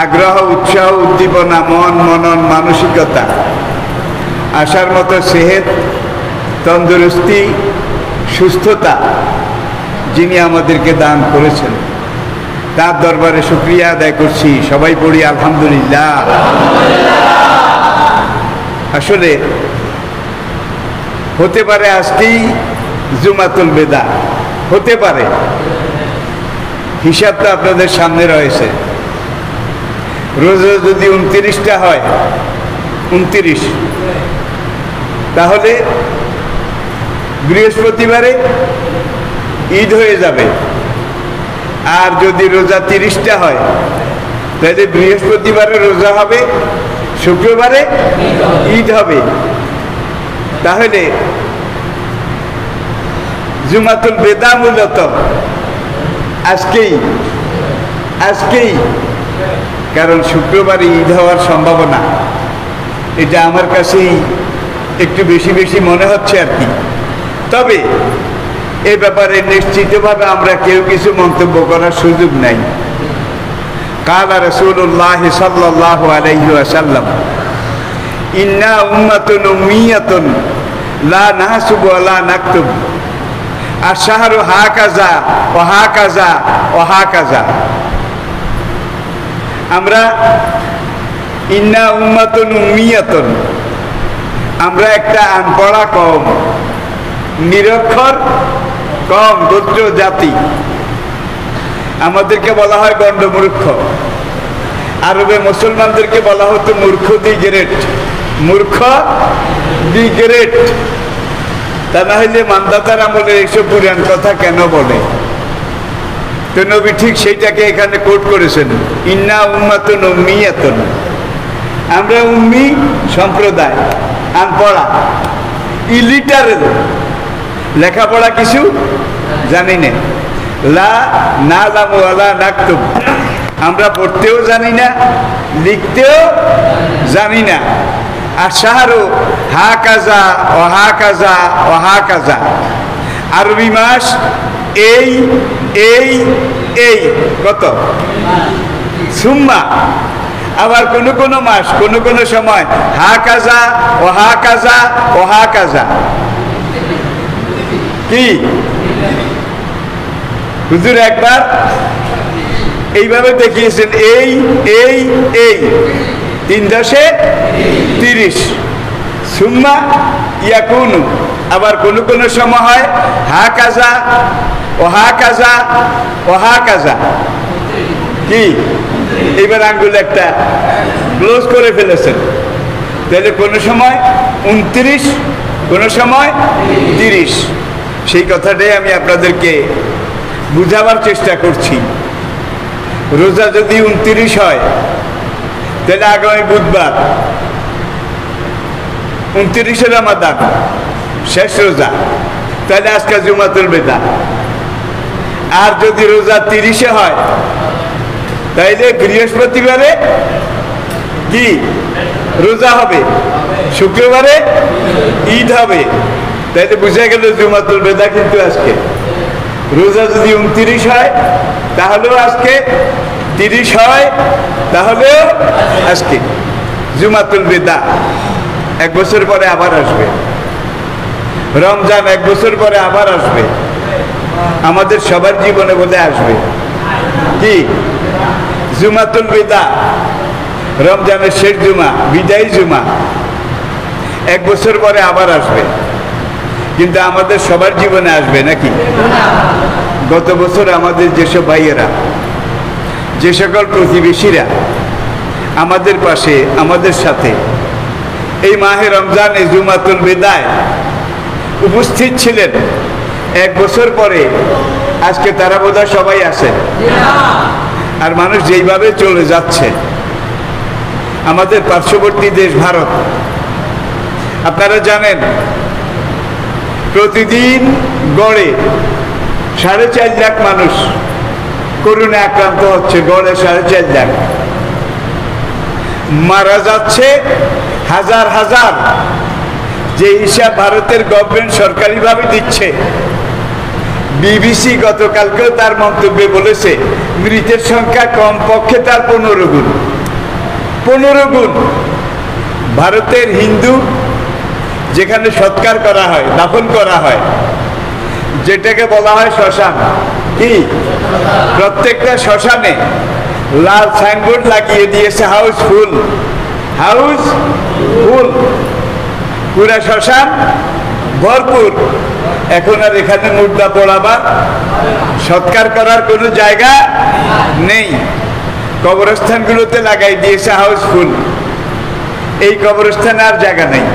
আগ্রহ, উৎসাহ, উদ্দীপনা, মন, মনন, মানসিকতা, আসার মতো সেহেত, তন্দুরুস্তি, সুস্থতা যিনি আমাদেরকে দান করেছেন, তার দরবারে শুকরিয়া আদায় করছি। সবাই পড়ি আলহামদুলিল্লাহ। আসলে হতে পারে আজকেই জুমাতুল বেদা, হতে পারে, হিসাবটা আপনাদের সামনে রয়েছে। রোজা যদি 29টা হয়, 29, তাহলে বৃহস্পতিবারে ঈদ হয়ে যাবে। আর যদি রোজা 30টা হয়, তাহলে বৃহস্পতিবারে রোজা হবে, শুক্রবারে ঈদ হবে। তাহলে জুমাতুল বেদা মূলত আজকেই, কারণ শুক্রবারে ঈদ হওয়ার সম্ভাবনা এটা আমার কাছেই একটু বেশি বেশি মনে হচ্ছে আর কি। তবে এ ব্যাপারে নিশ্চিতভাবে আমরা কেউ কিছু মন্তব্য করার সুযোগ নাই। কালা রাসূলুল্লাহ সাল্লাল্লাহু আলাইহি ওয়াসাল্লাম, ইন্না উম্মাতুন উম্মিয়াতুন লা নাহসুবু ওয়া লা নাকতুব, আশ-শাহরু হাকাযা ওয়া হাকাযা ওয়া হাকাযা। আমরা ইন্না উম্মাতুন উম্মিয়াতুন, আমরা একটা আনপড়া কওম, নিরক্ষর কম, গোত্র জাতি। আমাদেরকে বলা হয় গণ্ডমূর্খ। আরবে মুসলমানদেরকে বলা হতো মূর্খ দি গ্রেট, মূর্খ দি গ্রেট। তা না হইলে মানদাতার আমলের এইসব পুরাণ কথা কেন বলে? তো নবী ঠিক সেইটাকে এখানে কোট করেছেন, ইন্না উম্মাতুন উম্মিয়াতুন, আমরা উম্মি সম্প্রদায়, আনপড়া, ইলিটারেল, লেখাপড়া কিছু জানি না, লা নালামু ওয়ালা নাকতুব, আমরা পড়তেও জানি না, লিখতেও জানি না। আর শাহরু হাকাযা ও হাকাযা ও হাকাযা, আরবি মাস এই এই এই কত সুম্মা। আবার কোন কোন মাস কোন কোন সময় হাকাযা ও হাকাযা ও হাকাযা। কি হুজুর একবার এইভাবে দেখিয়েছেন, এই এই এই 3 দশে 30, সুম্মা ইয়াকুনু। আবার কোন কোন সময় হয় হাকাযা ও হাকাযা ও হাকাযা। কি এইবার আঙ্গুল একটা ক্লোজ করে ফেলেছেন। তাহলে কোন সময় 29, কোন সময় 30। সেই কথাটাই আমি আপনাদেরকে বুঝাবার চেষ্টা করছি। রোজা যদি 29 হয়, তাহলে আগামী বুধবার 29শে রমাদান, শেষ রোজা, তাহলে আজকে জুমাতুল বেদা। আর যদি রোজা 30-এ হয়, তাইলে বৃহস্পতিবারে কি রোজা হবে, শুক্রবারে ঈদ হবে। তাইলে বুঝা গেল জুমাতুল বেদা কিন্তু আজকে। রোজা যদি 29 হয় তাহলেও আজকে, 30 হয় তাহলেও আজকে। জুমাতুল বেদা 1 বছর পরে আবার আসবে। রমজান 1 বছর পরে আবার আসবে। আমাদের সবার জীবনে বোধ আসবে। কি জুমাতুল বেদা, রমজানের শেষ জুমা, বিদায়ী জুমা, 1 বছর পরে আবার আসবে। কিন্তু আমাদের সবার জীবনে আসবে নাকি? গত বছর আমাদের যেসব ভাইয়েরা, যে সকল প্রতিবেশীরা আমাদের পাশে, আমাদের সাথে এই মাহে রমজান, এই জুমাতুল বেদায় উপস্থিত ছিলেন, 1 বছর পরে আজকে তারা বোধহয় সবাই আছে। আর মানুষ যেইভাবে চলে যাচ্ছে, আমাদের পার্শ্ববর্তী দেশ ভারত, আপনারা জানেন প্রতিদিন গড়ে 4.5 লাখ মানুষ করোনা আক্রান্ত হচ্ছে। গড়ে 4.5 লাখ, মারা যাচ্ছে হাজার হাজার। যে হিসাব ভারতের গভর্নমেন্ট সরকারিভাবে দিচ্ছে, বিবিসি গতকালকেও তার মন্তব্যে বলেছে মৃতের সংখ্যা কমপক্ষে তার 15 গুণ। 15 গুণ। ভারতের হিন্দু যেখানে সৎকার করা হয়, দাফন করা হয়, যেটাকে বলা হয় শ্মশান, কি প্রত্যেকটা শ্মশানে লাল সাইনবোর্ড লাগিয়ে দিয়েছে হাউসফুল, হাউসফুল, পুরা শ্মশান ভরপুর। এখন আর এখানে মুর্দা পোড়াবার, সৎকার করার কোনো জায়গা নেই। কবরস্থানগুলোতে লাগাই দিয়েছে হাউসফুল। এই কবরস্থানে আর জায়গা নেই।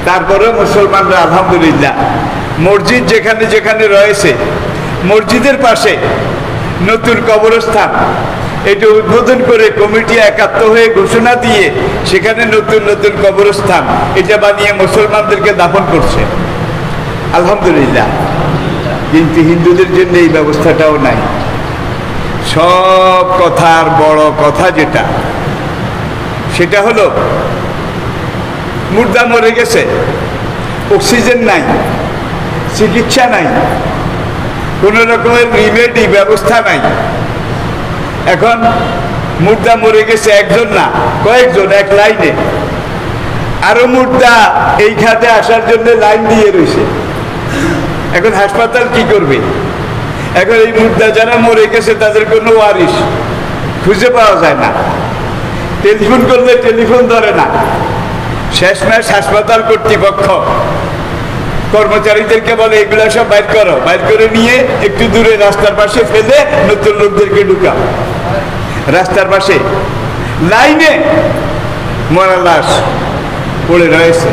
তারপরেও মুসলমানরা আলহামদুলিল্লাহ মসজিদ যেখানে যেখানে রয়েছে, মসজিদের পাশে নতুন কবরস্থান এটা উদ্বোধন করে কমিটি একাত্ম হয়ে ঘোষণা দিয়ে সেখানে নতুন নতুন কবরস্থান এটা বানিয়ে মুসলমানদেরকে দাফন করছে, আলহামদুলিল্লাহ। কিন্তু হিন্দুদের জন্য এই ব্যবস্থাটাও নাই। সব কথার বড় কথা যেটা, সেটা হলো মুর্দা মরে গেছে, অক্সিজেন নাই, চিকিৎসা নাই, কোনো রকমের রিমেডি ব্যবস্থা নাই। এখন মুর্দা মরে গেছে একজন না, কয়েকজন এক লাইনে, আরো মুর্দা এই খাতে আসার জন্য লাইন দিয়ে রয়েছে। এখন হাসপাতাল কি করবে? এখন এই মুর্দা যারা মরে গেছে তাদের কোনো ওয়ারিশ খুঁজে পাওয়া যায় না, টেলিফোন করলে টেলিফোন ধরে না। শেষমেশ হাসপাতাল কর্তৃপক্ষ কর্মচারীদেরকে বলে এগুলা সব বাইর করো, বাইর করে নিয়ে একটু দূরে রাস্তার পাশে ফেলে নতুন লোকদেরকে ঢুকাও। রাস্তার পাশে লাইনে মরা লাশ পড়ে রয়েছে।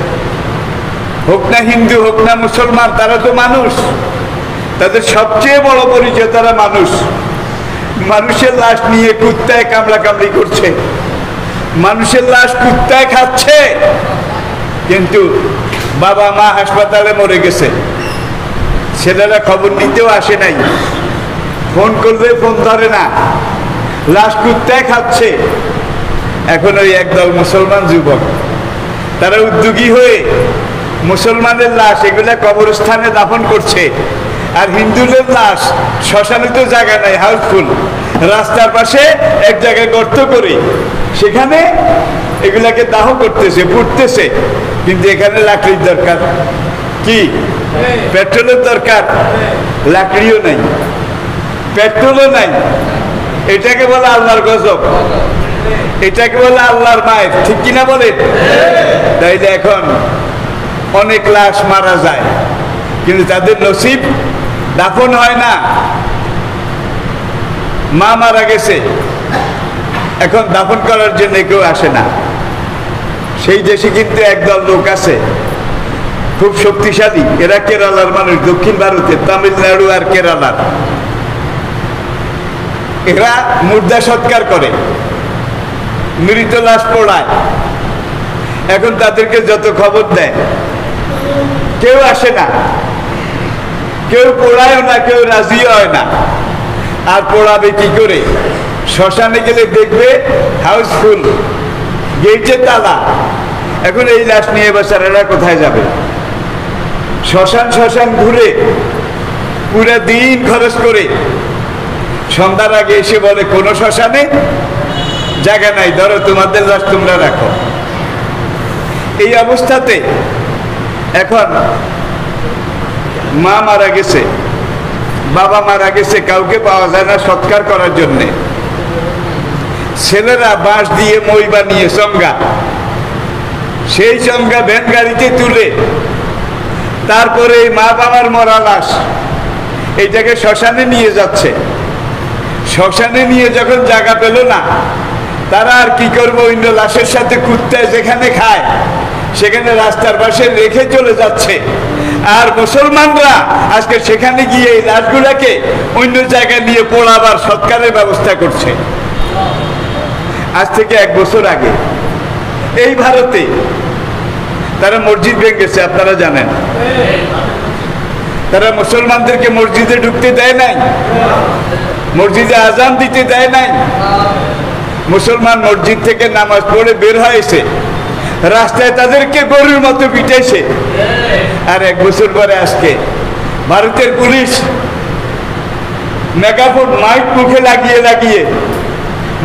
হোক না হিন্দু, হোক না মুসলমান, তারা তো মানুষ। তাদের সবচেয়ে বড় পরিচয় তারা মানুষ। মানুষের লাশ নিয়ে কুত্তায় কামড়া কামড়ি করছে, মানুষের লাশ কুত্তায় খাচ্ছে। কিন্তু বাবা মা হাসপাতালে মরে গেছে, ছেলেরা খবর নিতেও আসে নাই, ফোন করলে ফোন ধরে না, লাশ কুত্তায় খাচ্ছে। এখন ওই একদল মুসলমান যুবক তারা উদ্যোগী হয়ে মুসলমানের লাশ এগুলা কবরস্থানে দাফন করছে, আর হিন্দুদের লাশ শ্মশানে তো জায়গা নাই, হাউসফুল, রাস্তার পাশে এক জায়গায় গর্ত করে সেখানে এগুলাকে দাহ করতেছে, পুড়তেছে। কিন্তু এখানে লাকড়ির দরকার, কি পেট্রোলের দরকার, লাকড়িও নাই, পেট্রোলও নাই। এটাকে বলে আল্লাহর গজব, এটাকে বলে আল্লাহর মায়ের, ঠিক কিনা বলেন? তাইলে এখন অনেক লাশ মারা যায় কিন্তু তাদের নসিব দাফন হয় না। মা মারা গেছে, এখন দাফন করার জন্য কেউ আসে না। সেই দেশে কিন্তু একদল লোক আছে খুব শক্তিশালী, এরা কেরালার মানুষ, দক্ষিণ ভারতের তামিলনাড়ু আর কেরালার। এরা মুর্দা সৎকার করে, মৃত লাশ পোড়ায়। এখন তাদেরকে যত খবর দেয় কেউ আসে না, কেউ পোড়ায়ও না, কেউ রাজিও হয় না। আর পোড়াবে কি করে? শ্মশানে গেলে দেখবে হাউসফুল, গেটে তালা। এখন এই লাশ নিয়ে বেচারারা কোথায় যাবে? শ্মশান শ্মশান ঘুরে পুরা দিন খরচ করে সন্ধ্যার আগে এসে বলে কোনো শ্মশানে জায়গা নাই, ধরো তোমাদের লাশ তোমরা রাখো। এই অবস্থাতে এখন মা মারা গেছে, বাবা মারা গেছে, কাউকে পাওয়া যায় না সৎকার করার জন্যে। ছেলেরা বাঁশ দিয়ে মই বানিয়ে চঙ্গা, সেই চঙ্গা ভ্যান গাড়িতে তুলে তারপরে এই মা বাবার মরা লাশ এইটাকে শ্মশানে নিয়ে যাচ্ছে। শ্মশানে নিয়ে যখন জায়গা পেল না, তারা আর কি করবো, অন্য লাশের সাথে কুত্তায় যেখানে খায় সেখানে রাস্তার পাশে রেখে চলে যাচ্ছে। আর মুসলমানরা আজকে সেখানে গিয়ে এই লাশগুলাকে অন্য জায়গায় নিয়ে পোড়াবার সৎকারের ব্যবস্থা করছে। আজ থেকে 1 বছর আগে এই ভারতে তারা মসজিদ ভেঙেছে, আপনারা জানেন। তারা মুসলমানদেরকে মসজিদে ঢুকতে দেয় নাই, মসজিদে আজান দিতে দেয় নাই। মুসলমান মসজিদ থেকে নামাজ পড়ে বের হয়েছে, রাস্তায় তাদেরকে গরুর মতো পিটাইছে। আর 1 বছর পরে আজকে ভারতের পুলিশ মেগাফোন মাইক মুখে লাগিয়ে লাগিয়ে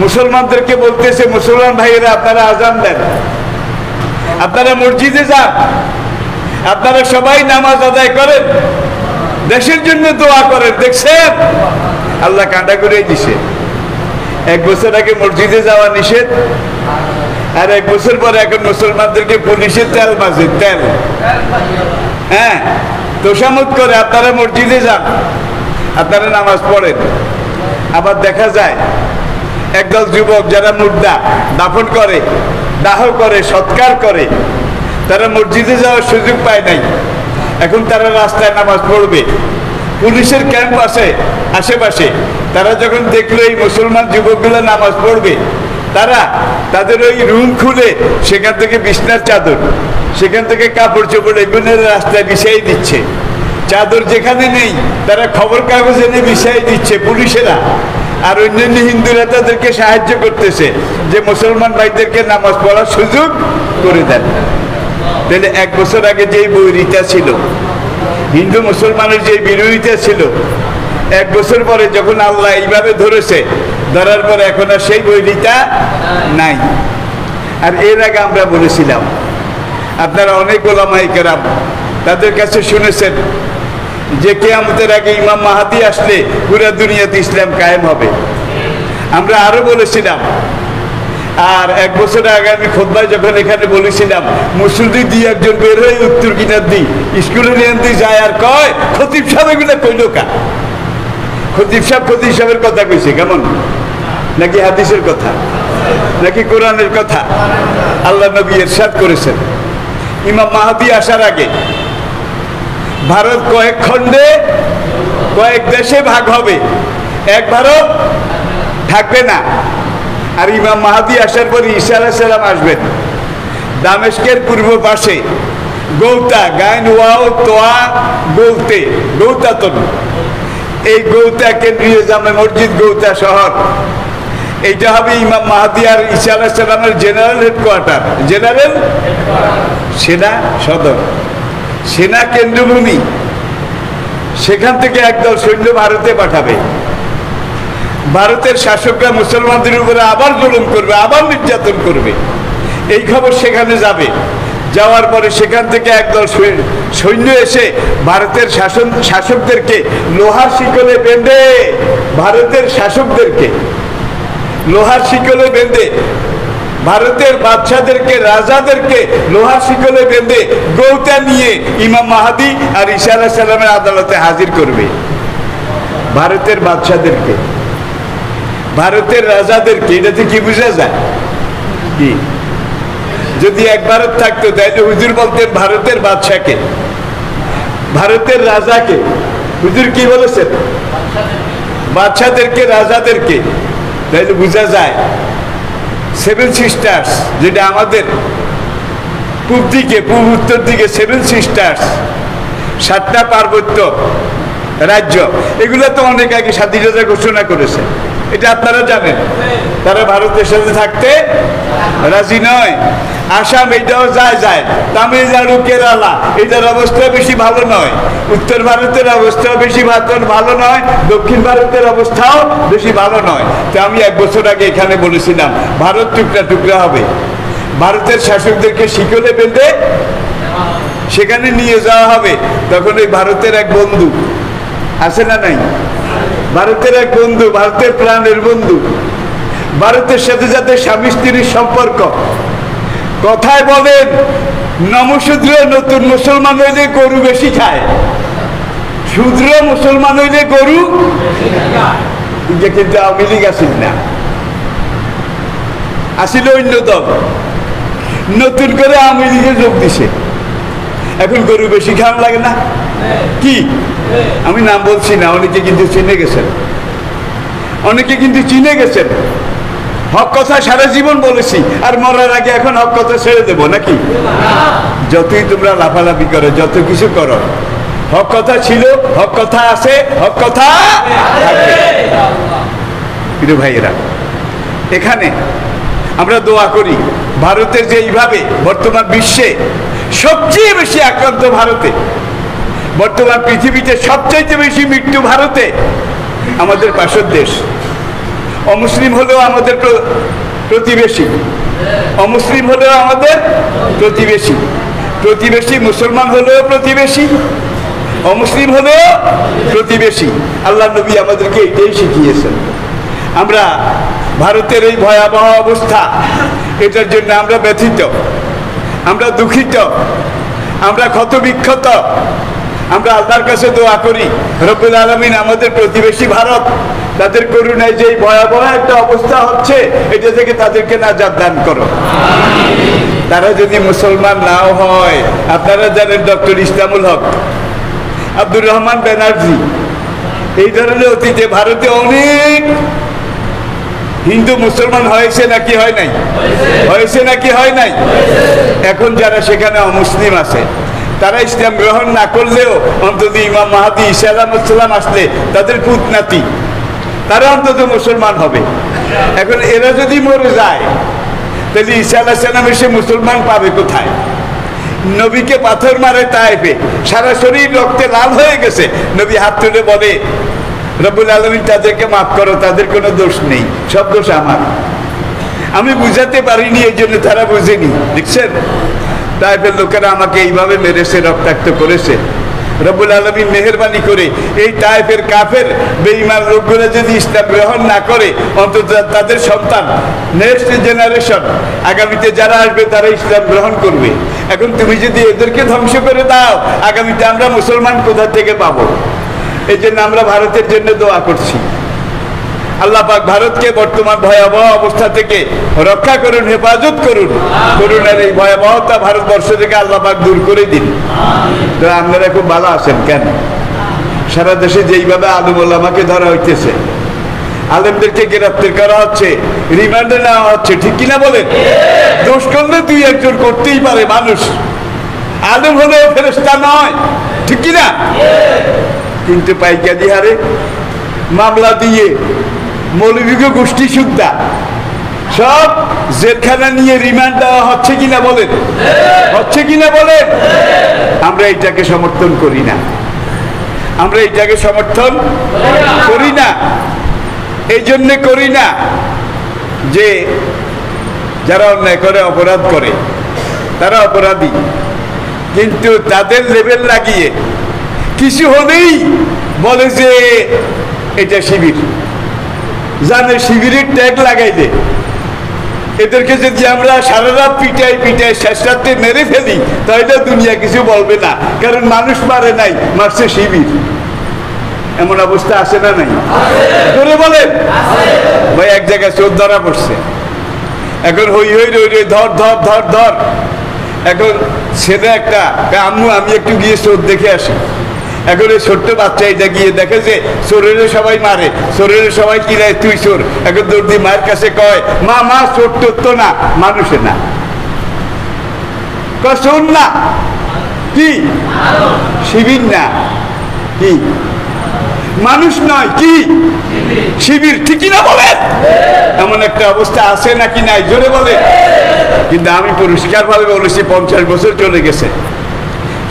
মুসলমানদেরকে বলতেছে, মুসলমান ভাইয়েরা আপনারা আজান দেন, আপনারা মসজিদে যান, আপনারা সবাই নামাজ আদায় করেন, দেশের জন্য দোয়া করেন। দেখছেন আল্লাহ কাঁটা করে দিছে। 1 বছর আগে মসজিদে যাওয়া নিষেধ, আর 1 বছর পরে এখন মুসলমানদেরকে পুলিশের তেল মাঝে তেল, হ্যাঁ, তোষামত করে আপনারা মসজিদে যান, আপনারা নামাজ পড়েন। আবার দেখা যায় একদল যুবক যারা মুর্দা দাফন করে, দাহ করে, সৎকার করে, তারা মসজিদে যাওয়ার সুযোগ পায় নাই, এখন তারা রাস্তায় নামাজ পড়বে। পুলিশের ক্যাম্প আছে আশেপাশে, তারা যখন দেখলো এই মুসলমান যুবকগুলো নামাজ পড়বে, তারা তাদের ওই রুম খুলে সেখান থেকে বিছনার চাদর, সেখান থেকে কাপড় চোপড় এগুলো রাস্তায় বিছাই দিচ্ছে। চাদর যেখানে নেই তারা খবর কাগজ এনে বিছাই দিচ্ছে পুলিশেরা, আর অন্যান্য হিন্দুরা তাদেরকে সাহায্য করতেছে যে মুসলমান ভাইদেরকে নামাজ পড়ার সুযোগ করে দেন। তাহলে 1 বছর আগে যেই বৈরিতা ছিল, হিন্দু মুসলমানের যে বিরোধিতা ছিল, 1 বছর পরে যখন আল্লাহ এইভাবে ধরেছে, ধরার পরে এখন আর সেই বৈরিতা নাই। আর এর আগে আমরা বলেছিলাম, আপনারা অনেক ওলামায়ে কেরাম তাদের কাছে শুনেছেন যে কিয়ামতের আগে ইমাম মাহাদি আসলে পুরো দুনিয়াতে ইসলাম কায়েম হবে। আমরা আরো বলেছিলাম, আর 1 বছর আগে আমি খুতবায় যখন এখানে বলেছিলাম, মুসল্লি দিয়ে একজন বের হয়ে উত্তর কিনার দিই স্কুলে নিয়ে যায় আর কয় খতিব সাহেব এগুলো কইল কা? খতিব সাহেবের কথা কইছে কেমন? নাকি হাদিসের কথা, নাকি কোরআনের কথা? আল্লাহ নবী ইরশাদ করেছেন ইমাম মাহাদি আসার আগে ভারত কয়েক খণ্ডে, কয়েক দেশে ভাগ হবে, এক ভারত থাকবে না। আর ইমাম মাহাদি আসার পর ঈসা আলাইহিস সালাম আসবেন। দামেস্কের পূর্ব পাশে গৌতা, গায়ন ওয়াও তোয়া গৌতে, গৌতাতন, এই গৌতা কেন্দ্রীয় জামে মসজিদ, গৌতা শহর, এইটা হবে ইমাম মাহাদি আর ঈসা আলাইহিস সালামের জেনারেল হেডকোয়ার্টার, জেনারেল সেনা সদর, সেনা কেন্দ্রভূমি। সেখান থেকে একদল সৈন্য ভারতে পাঠাবে। ভারতের শাসকরা মুসলমানদের উপরে আবার জুলুম করবে, আবার নির্যাতন করবে, এই খবর সেখানে যাবে। যাওয়ার পরে সেখান থেকে একদল সৈন্য এসে ভারতের শাসকদেরকে লোহার শিকলে বেঁধে, ভারতের শাসকদেরকে লোহার শিকলে বেঁধে, ভারতের বাদশাদেরকে, রাজাদেরকে লোহার শিকলে বেঁধে গৌতা নিয়ে ইমাম মাহাদি আর ঈসা আলাইহিস সালামের আদালতে হাজির করবে। ভারতের বাদশাদেরকে, ভারতের রাজাদেরকে, এটাতে কি বোঝা যায়? কি যদি এক ভারত থাকতো তাইলে হুজুর বলতেন ভারতের বাদশাকে, ভারতের রাজাকে। হুজুর কি বলেছেন? বাদশাদেরকে, রাজাদেরকে। তাইলে বোঝা যায় 7 সিস্টার্স, যেটা আমাদের পূব দিকে, পূব উত্তর দিকে 7 সিস্টার্স, 7টা পার্বত্য রাজ্য, এগুলো তো অনেক আগে স্বাধীনতা ঘোষণা করেছে, এটা আপনারা জানেন। তারা ভারতের সাথে থাকতে রাজি নয়। আসাম এটাও যায়, তামিলনাড়ু, কেরালা, এটার অবস্থা বেশি ভালো নয়। উত্তর ভারতের অবস্থা বেশি ভালো নয়, দক্ষিণ ভারতের অবস্থাও বেশি ভালো নয়। তো আমি 1 বছর আগে এখানে বলেছিলাম ভারত টুকরা টুকরা হবে। ভারতের শাসকদেরকে শিকলে বেঁধে সেখানে নিয়ে যাওয়া হবে। তখন ওই ভারতের এক বন্ধু আছে না নাই? ভারতের এক বন্ধু, ভারতের প্রাণের বন্ধু, ভারতের সাথে যাতে স্বামী স্ত্রীর সম্পর্ক, কথায় বলেন নমশূদ্র নতুন মুসলমান হইলে গরু বেশি খায়, শূদ্র মুসলমান হইলে গরু, কিন্তু আওয়ামী লীগ আসিল না, আসিল অন্য দল, নতুন করে আওয়ামী লীগে যোগ দিছে। এখন গরু বেশি খাওয়া লাগে না? কি আমি নাম বলছি না, অনেকে কিন্তু চিনে গেছেন, অনেকে কিন্তু চিনে গেছেন। হক কথা সারা জীবন বলেছি, আর মরার আগে এখন হক কথা ছেড়ে দেবো নাকি? যতই তোমরা লাফালাফি করো, যত কিছু করো, হক কথা ছিল, হক কথা আছে, হক কথা থাকবে। প্রিয় ভাইয়েরা, এখানে আমরা দোয়া করি ভারতের যে এইভাবে বর্তমান বিশ্বে সবচেয়ে বেশি আক্রান্ত ভারতে, বর্তমান পৃথিবীতে সবচাইতে বেশি মৃত্যু ভারতে, আমাদের পাশের দেশ। অমুসলিম হলেও আমাদের প্রতিবেশী, অমুসলিম হলেও আমাদের প্রতিবেশী, প্রতিবেশী মুসলমান হলেও প্রতিবেশী, অমুসলিম হলেও প্রতিবেশী। আল্লাহ নবী আমাদেরকে এটাই শিখিয়েছেন। আমরা ভারতের এই ভয়াবহ অবস্থা, এটার জন্য আমরা ব্যথিত, আমরা দুঃখিত, আমরা ক্ষতবিক্ষত। আমরা আল্লাহর কাছে দোয়া করি, রব্বুল আলামিন আমাদের প্রতিবেশী ভারত, তাদের করুণায় যে ভয়াবহ একটা অবস্থা হচ্ছে, এটা থেকে তাদেরকে নাজাত দান করো। তারা যদি মুসলমান নাও হয়, আপনারা জানেন ডক্টর ইসলামুল হক, আব্দুর রহমান ব্যানার্জি, এই ধরনের অতীতে ভারতে অনেক হিন্দু মুসলমান হয়েছে নাকি হয় নাই? হয়েছে নাকি হয় নাই? এখন যারা সেখানে অমুসলিম আছে, তারা ইসলাম গ্রহণ না করলেও অন্তত ইমাম মাহাদি ঈসা আলাইহিসসালাম আসলে তাদের পুত নাতি, তারা অন্তত মুসলমান হবে। এখন এরা যদি মরে যায়, তাহলে ঈসা আলাইহিস সালাম এসে মুসলমান পাবে কোথায়? নবীকে পাথর মারে তায়েফে, সারা শরীর রক্তে লাল হয়ে গেছে। নবী হাত তুলে বলে, রব্বুল আলামিন তাদেরকে মাফ করো, তাদের কোনো দোষ নেই, সব দোষ আমার। আমি বুঝাতে পারিনি, এই জন্য তারা বুঝেনি। দেখছেন, তায়েফের লোকেরা আমাকে এইভাবে মেরেছে, রক্তাক্ত করেছে। রব্বুল আলামিন মেহেরবানি করে এই তায়েফের কাফের বেঈমান লোকগুলো যদি ইসলাম গ্রহণ না করে, অন্তত তাদের সন্তান, নেক্সট জেনারেশন, আগামীতে যারা আসবে তারা ইসলাম গ্রহণ করবে। এখন তুমি যদি এদেরকে ধ্বংস করে দাও, আগামীতে আমরা মুসলমান কোথা থেকে পাবো? এই জন্য আমরা ভারতের জন্য দোয়া করছি, আল্লাহ পাক ভারতকে বর্তমান ভয়াবহ অবস্থা থেকে রক্ষা করুন, হেফাজত করুন। করুণার এই ভয়াবহতা ভারতবর্ষ থেকে আল্লাহ পাক দূর করে দিন। তো আপনারা খুব ভালো আছেন কেন? সারা দেশে যেইভাবে আলেম ওলামাকে ধরা হইতেছে, আলেমদেরকে গ্রেফতার করা হচ্ছে, রিমান্ডে নেওয়া হচ্ছে, ঠিক কিনা বলেন? দোষ করলে দুই একজন করতেই পারে মানুষ, আলেম হলেও ফেরেশতা নয়, ঠিক কিনা? কিন্তু পাইকারি হারে মামলা দিয়ে মৌলভীকে গোষ্ঠী সুদ্ধা সব জেলখানা নিয়ে রিমান্ড দেওয়া হচ্ছে কিনা বলেন? হচ্ছে কিনা বলেন? আমরা এটাকে সমর্থন করি না, আমরা এটাকে সমর্থন করি না। এই জন্যে করি না যে যারা অন্যায় করে, অপরাধ করে, তারা অপরাধী, কিন্তু তাদের লেভেল লাগিয়ে কিছু হলেই বলে যে এটা শিবির। জানে শিবিরের ট্যাগ লাগাইলে এদেরকে যদি আমরা সারা রাত পিটাই পিটাই শেষ রাত্রে মেরে ফেলি, তাহলে দুনিয়া কিছু বলবে না, কারণ মানুষ মারে নাই, মারছে শিবির। এমন অবস্থা আসে না নাই? করে বলেন ভাই, এক জায়গায় চোর ধরা পড়ছে, এখন হই হই রই রই ধর ধর ধর ধর। এখন ছেলে একটা, আম্মু আমি একটু গিয়ে চোর দেখে আসি। এখন এই ছোট্ট বাচ্চা এটা গিয়ে দেখে যে চোরের সবাই মারে, চোরের সবাই কিনায় তুই চোর। এখন দর্দি মায়ের কাছে কয়, মা মা চোর টোর তো না, মানুষে না, চোর না, কি শিবির না, কি মানুষ নয়, কি শিবির, ঠিকই না বলেন? এমন একটা অবস্থা আছে নাকি নাই? জোরে বলে। কিন্তু আমি পরিষ্কার ভাবে বলেছি, 50 বছর চলে গেছে,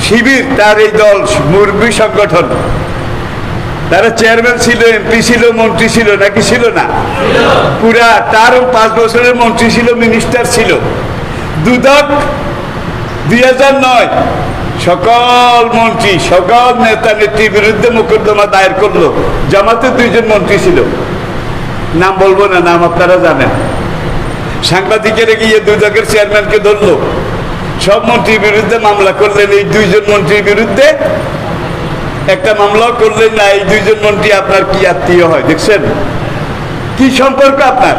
শিবির তার এই দল মুরব্বী সংগঠন, তারা চেয়ারম্যান ছিল, এমপি ছিল, মন্ত্রী ছিল নাকি ছিল না? পুরা তারও 5 বছরের মন্ত্রী ছিল, মিনিস্টার ছিল। দুদক 2009 সকল মন্ত্রী, সকল নেতা নেত্রীর বিরুদ্ধে মোকদ্দমা দায়ের করলো। জামাতের 2 জন মন্ত্রী ছিল, নাম বলবো না, নাম আপনারা জানেন। সাংবাদিকেরা গিয়ে দুদকের চেয়ারম্যানকে ধরলো, সব মন্ত্রীর বিরুদ্ধে মামলা করলেন। এই 2 জন মন্ত্রীর বিরুদ্ধে একটা মামলাও করলেন না। এই 2 জন মন্ত্রী আপনার কি আত্মীয় হয়? দেখছেন কি সম্পর্ক আপনার?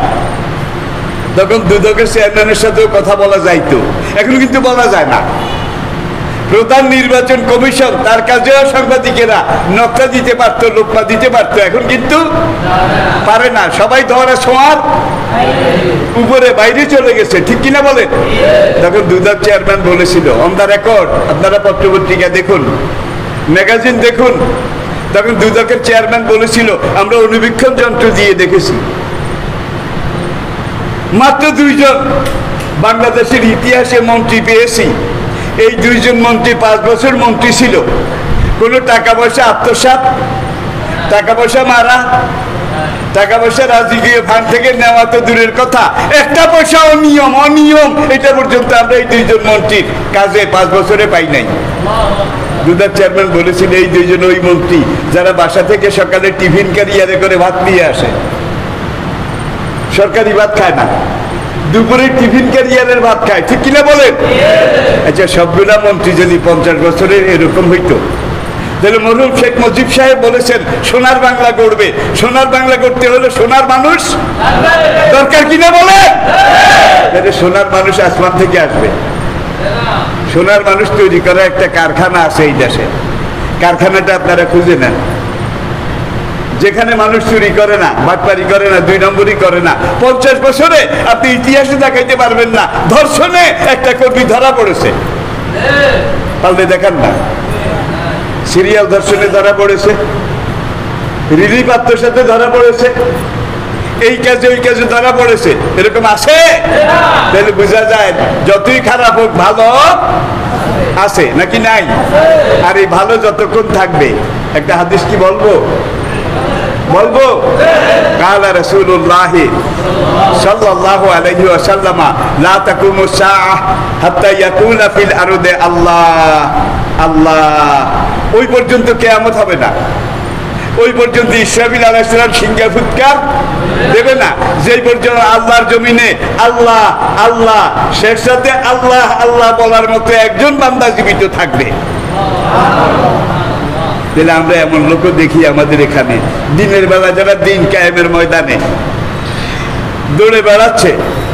তখন দুদকের চেয়ারম্যানের সাথেও কথা বলা যাইতো, এখন কিন্তু বলা যায় না। প্রধান নির্বাচন কমিশন, তার কাজেও সাংবাদিকেরা নকশা দিতে পারতো, লোকমা দিতে পারতো, এখন কিন্তু পারে না। সবাই ধরা ছোঁয়ার উপরে, বাইরে চলে গেছে, ঠিক কিনা বলেন? তখন দুদক চেয়ারম্যান বলেছিল, অন দ্য রেকর্ড, আপনারা পত্রপত্রিকা দেখুন, ম্যাগাজিন দেখুন। তখন দুদকের চেয়ারম্যান বলেছিল, আমরা অনুবীক্ষণ যন্ত্র দিয়ে দেখেছি, মাত্র 2 জন বাংলাদেশের ইতিহাসে মন্ত্রী পেয়েছি। এই 2 জন মন্ত্রী 5 বছর মন্ত্রী ছিল, কোনো টাকা পয়সা আত্মসাৎ টাকা পয়সা মারা, টাকা পয়সা রাজকীয় ফান্ড থেকে নেওয়া তো দূরের কথা, একটা পয়সা অনিয়ম অনিয়ম এটা পর্যন্ত আমরা এই দুইজন মন্ত্রীর কাজে 5 বছরে পাই নাই। দুধার চেয়ারম্যান বলেছিল এই দুইজন ওই মন্ত্রী যারা বাসা থেকে সকালে টিফিন ক্যারিয়ারে করে ভাত নিয়ে আসে, সরকারি ভাত খায় না, দুপুরে টিফিন ক্যারিয়ারের ভাত খায়, ঠিক কিনা বলেন? আচ্ছা, সবগুলা মন্ত্রী যদি 50 বছরের এরকম হইতো, তাহলে মরহুম শেখ মুজিব সাহেব বলেছেন সোনার বাংলা গড়বে। সোনার বাংলা করতে হলে সোনার মানুষ দরকার, কিনা বলেন? তাহলে সোনার মানুষ আসমান থেকে আসবে। সোনার মানুষ তৈরি করা একটা কারখানা আছে এই দেশে, কারখানাটা আপনারা খুঁজে নেন। যেখানে মানুষ চুরি করে না, বাটপারি করে না, 2 নম্বরই করে না, 50 বছরে আপনি ইতিহাসে দেখাইতে পারবেন না ধর্ষণে একটা কর্মী ধরা পড়েছে। পাল্টে দেখান না, সিরিয়াল ধর্ষণে ধরা পড়েছে, রিলি পাত্রের সাথে ধরা পড়েছে, এই কাজে ওই কাজে ধরা পড়েছে, এরকম আছে? তাহলে বোঝা যায় যতই খারাপ হোক ভালো আছে নাকি নাই। আর এই ভালো যতক্ষণ থাকবে, একটা হাদিস কি বলবো বলবো কালা রাসূলুল্লাহ সাল্লাল্লাহু আলাইহি ওয়াসাল্লাম লা তাকুমু সাআহ হাত্তা ইয়াকুনা ফিল আরদি আল্লাহ আল্লাহ। ওই পর্যন্ত কিয়ামত হবে না, ওই পর্যন্ত ইসরাফিল আলাইহিস সালাম সিংহা ফুৎকার দেবে না, যেই পর্যন্ত আল্লাহর জমিনে আল্লাহ আল্লাহ শেষ সাথে আল্লাহ আল্লাহ বলার মতো একজন বান্দা জীবিত থাকবে। তাহলে আমরা এমন লোক দেখি আমাদের এখানে দিনের বেলা যারা দিন কায়েমের ময়দানে দৌড়ে বেড়াচ্ছে,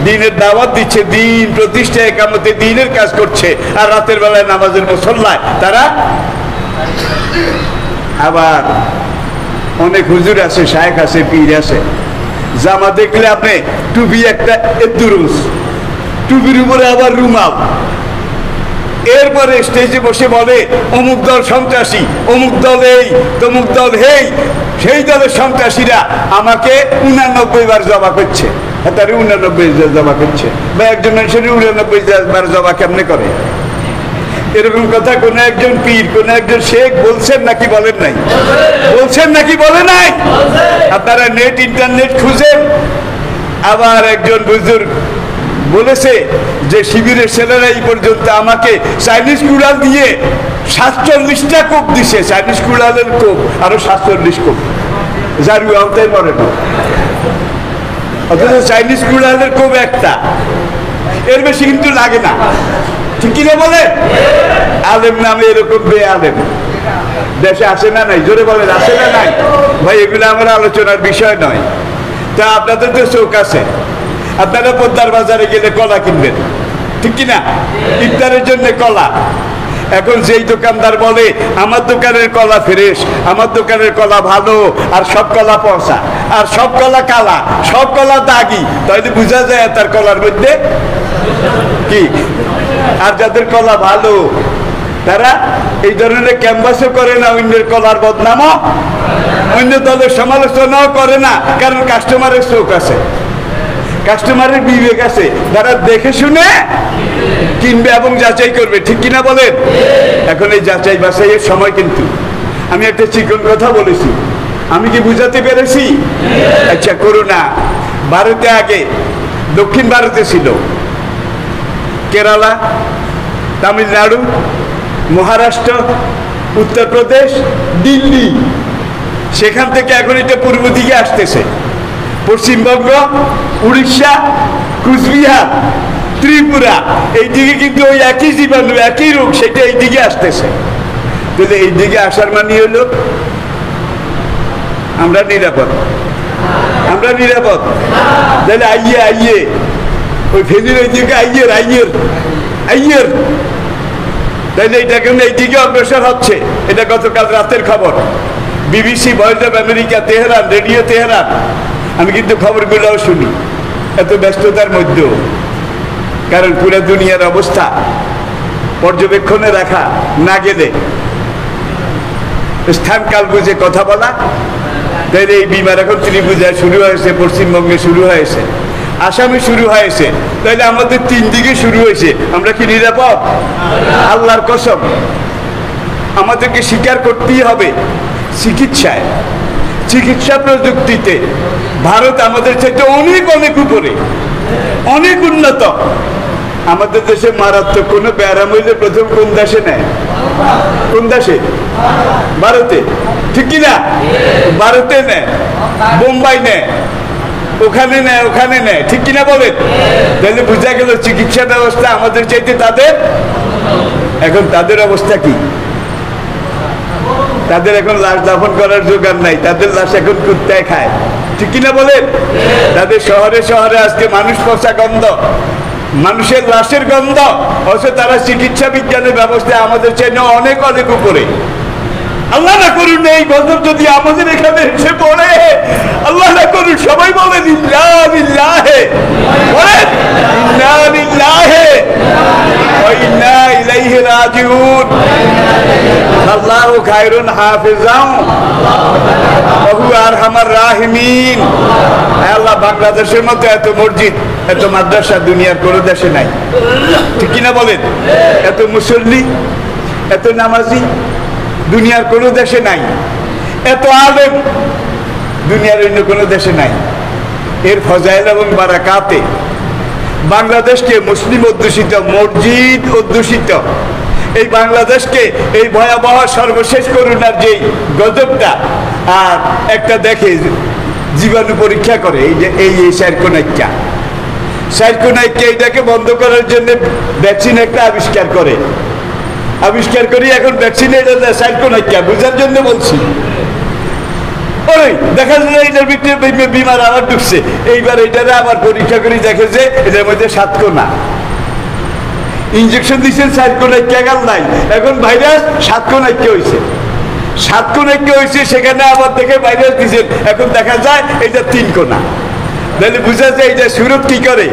দিনের দাওয়াত দিচ্ছে, দিন প্রতিষ্ঠা একামতে দিনের কাজ করছে, আর রাতের বেলায় নামাজের মুসল্লায় তারা। আবার অনেক হুজুর আছে, শায়েখ আছে, পীর আছে, জামা দেখলে আপনি টুপি একটা এদুরুস, টুপির উপরে আবার রুমাল, এরপরে স্টেজে বসে বলে অমুক দল সন্ত্রাসী, অমুক দল এই, তমুক দল হেই, সেই দলের সন্ত্রাসীরা আমাকে 89 বার জবা করছে, তারা 89 জবা করছে, বা একজন মানুষের 89 বার জবা কেমনে করে? এরকম কথা কোন একজন পীর, কোন একজন শেখ বলছেন নাকি বলেন নাই? বলছেন নাকি বলে নাই? আপনারা নেট ইন্টারনেট খুঁজেন। আবার একজন বুজুর্গ বলেছে যে শিবিরের ছেলেরা এই পর্যন্ত আমাকে চাইনিজ কুড়াল দিয়ে 47টা কোপ দিছে, চাইনিজ কুড়ালের কোপ আরো 47 কোপ, যার আওতায় পড়ে না, অথচ চাইনিজ কুড়ালের কোপ একটা, এর বেশি কিন্তু লাগে না, ঠিক কিনা বলে? আলেম নামে এরকম বে আলেম দেশে আসে না নাই? জোরে বলেন, আসে না নাই? ভাই এগুলো আমার আলোচনার বিষয় নয়। তা আপনাদের তো চোখ আছে, আপনারা পদ্মার বাজারে গেলে কলা কিনবেন, ঠিক কিনা? ইফতারের জন্য কলা। এখন যেই দোকানদার বলে আমার দোকানের কলা ফ্রেশ, আমার দোকানের কলা ভালো, আর সব কলা পচা, আর সব কলা কালা, সব কলা দাগি, তাহলে বোঝা যায় তার কলার মধ্যে কি। আর যাদের কলা ভালো তারা এই ধরনের ক্যাম্পাসও করে না, অন্যের কলার বদনামও, অন্য দলের সমালোচনাও করে না, কারণ কাস্টমারের চোখ আছে, কাস্টমারের বিবেক আছে, তারা দেখে শুনে কিনবে এবং যাচাই করবে, ঠিক কিনা বলেন? এখন এই যাচাই বাছাইয়ের সময় কিন্তু আমি একটা চিকন কথা বলেছি, আমি কি বুঝাতে পেরেছি? আচ্ছা, করোনা ভারতে আগে দক্ষিণ ভারতে ছিল, কেরালা, তামিলনাড়ু, মহারাষ্ট্র, উত্তরপ্রদেশ, দিল্লি, সেখান থেকে এখন এটা পূর্ব দিকে আসতেছে, পশ্চিমবঙ্গ, উড়িষ্যা, কুচবিহার, ত্রিপুরা, এই দিকে কিন্তু ওই একই জীবাণু, একই রোগ, সেটা এই দিকে আসতেছে। তাহলে এই দিকে আসার মানে হলো আমরা নিরাপদ, আমরা নিরাপদ। তাহলে আইয়ে আইয়ে ওই ফেনীর ওই দিকে আইয়ের আইয়ের আইয়ের, তাহলে এটা কিন্তু এই দিকে অগ্রসর হচ্ছে। এটা গতকাল রাতের খবর, BBC, voice of America, Tehran, radio Tehran. আমি কিন্তু খবরগুলোও শুনি এত ব্যস্ততার মধ্যেও, কারণ পুরো দুনিয়ার অবস্থা পর্যবেক্ষণে রাখা না গেলে স্থানকাল বুঝে কথা বলা। তাইলে এই বিমার এখন ত্রিপুরায় শুরু হয়েছে, পশ্চিমবঙ্গে শুরু হয়েছে, আসামে শুরু হয়েছে, তাইলে আমাদের 3 দিকে শুরু হয়েছে। আমরা কি নিরাপদ? আল্লাহর কসম, আমাদেরকে স্বীকার করতেই হবে চিকিৎসায় চিকিৎসা প্রযুক্তিতে ভারত আমাদের চাইতে অনেক অনেক উপরে, অনেক উন্নত। আমাদের দেশে মারাত্মক কোনো ব্যায়াম হইলে প্রথম কোন দেশে নেয়? কোন দেশে? ভারতে, ঠিক কিনা? ভারতে নেয়, বোম্বাই নেয়, ওখানে নেয়, ওখানে নেয়, ঠিক কিনা বলেন? তাহলে বোঝা গেল চিকিৎসা ব্যবস্থা আমাদের চাইতে তাদের। এখন তাদের অবস্থা কি? তাদের এখন লাশ দাফন করার জোগাড় নাই, তাদের লাশ এখন কুত্তায় খায়, ঠিক কিনা বলেন? তাদের শহরে শহরে আজকে মানুষ পচা গন্ধ, মানুষের লাশের গন্ধ, অথচ তারা চিকিৎসা বিজ্ঞানের ব্যবস্থায় আমাদের চাইতে অনেক অনেক উপরে। আল্লাহ না করুন এই গজব যদি আমাদের এখানে এসে পড়ে, আল্লাহ না করুন, সবাই বলেন ইন্না লিল্লাহি, বলেন ইন্না লিল্লাহি ওয়া ইন্না ইলাইহি রাজিউন। আল্লাহু খায়রুন হাফিজাও ওয়া হুয়া আরহামার রাহিমিন। আল্লাহ, বাংলাদেশের মতো এত মসজিদ, এত মাদ্রাসা দুনিয়ার কোনো দেশে নাই, ঠিক কিনা বলেন? এত মুসল্লি, এত নামাজি দুনিয়ার কোনো দেশে নাই, এত আলেম দুনিয়ার অন্য কোনো দেশে নাই। এর ফজাইল এবং বারাকাতে বাংলাদেশকে মুসলিম অধ্যুষিত, মসজিদ অধ্যুষিত এই বাংলাদেশকে এই ভয়াবহ সর্বশেষ করুণার যেই গজবটা, আর একটা দেখে জীবাণু পরীক্ষা করে, এই যে এই সাইরকোনাইকা এইটাকে বন্ধ করার জন্য ভ্যাকসিন একটা আবিষ্কার করি, এখন ভ্যাকসিনের সাইরকোনাইকা বুঝার জন্য বলছি। ওই দেখা যায় এটার ভিতরে বিমার আবার ঢুকছে, এইবার এটারে আবার পরীক্ষা করে দেখে যে এটার মধ্যে সাতকোনা, ইঞ্জেকশন দিচ্ছেন সাইরকোনাইকা গেল নাই, এখন ভাইরাস সাতকোনাইকা হয়েছে, সেখানে আবার দেখে ভাইরাস দিচ্ছেন, এখন দেখা যায় এটা 3 কোনা। তাহলে বুঝা যায় এটা সুরত কি করে,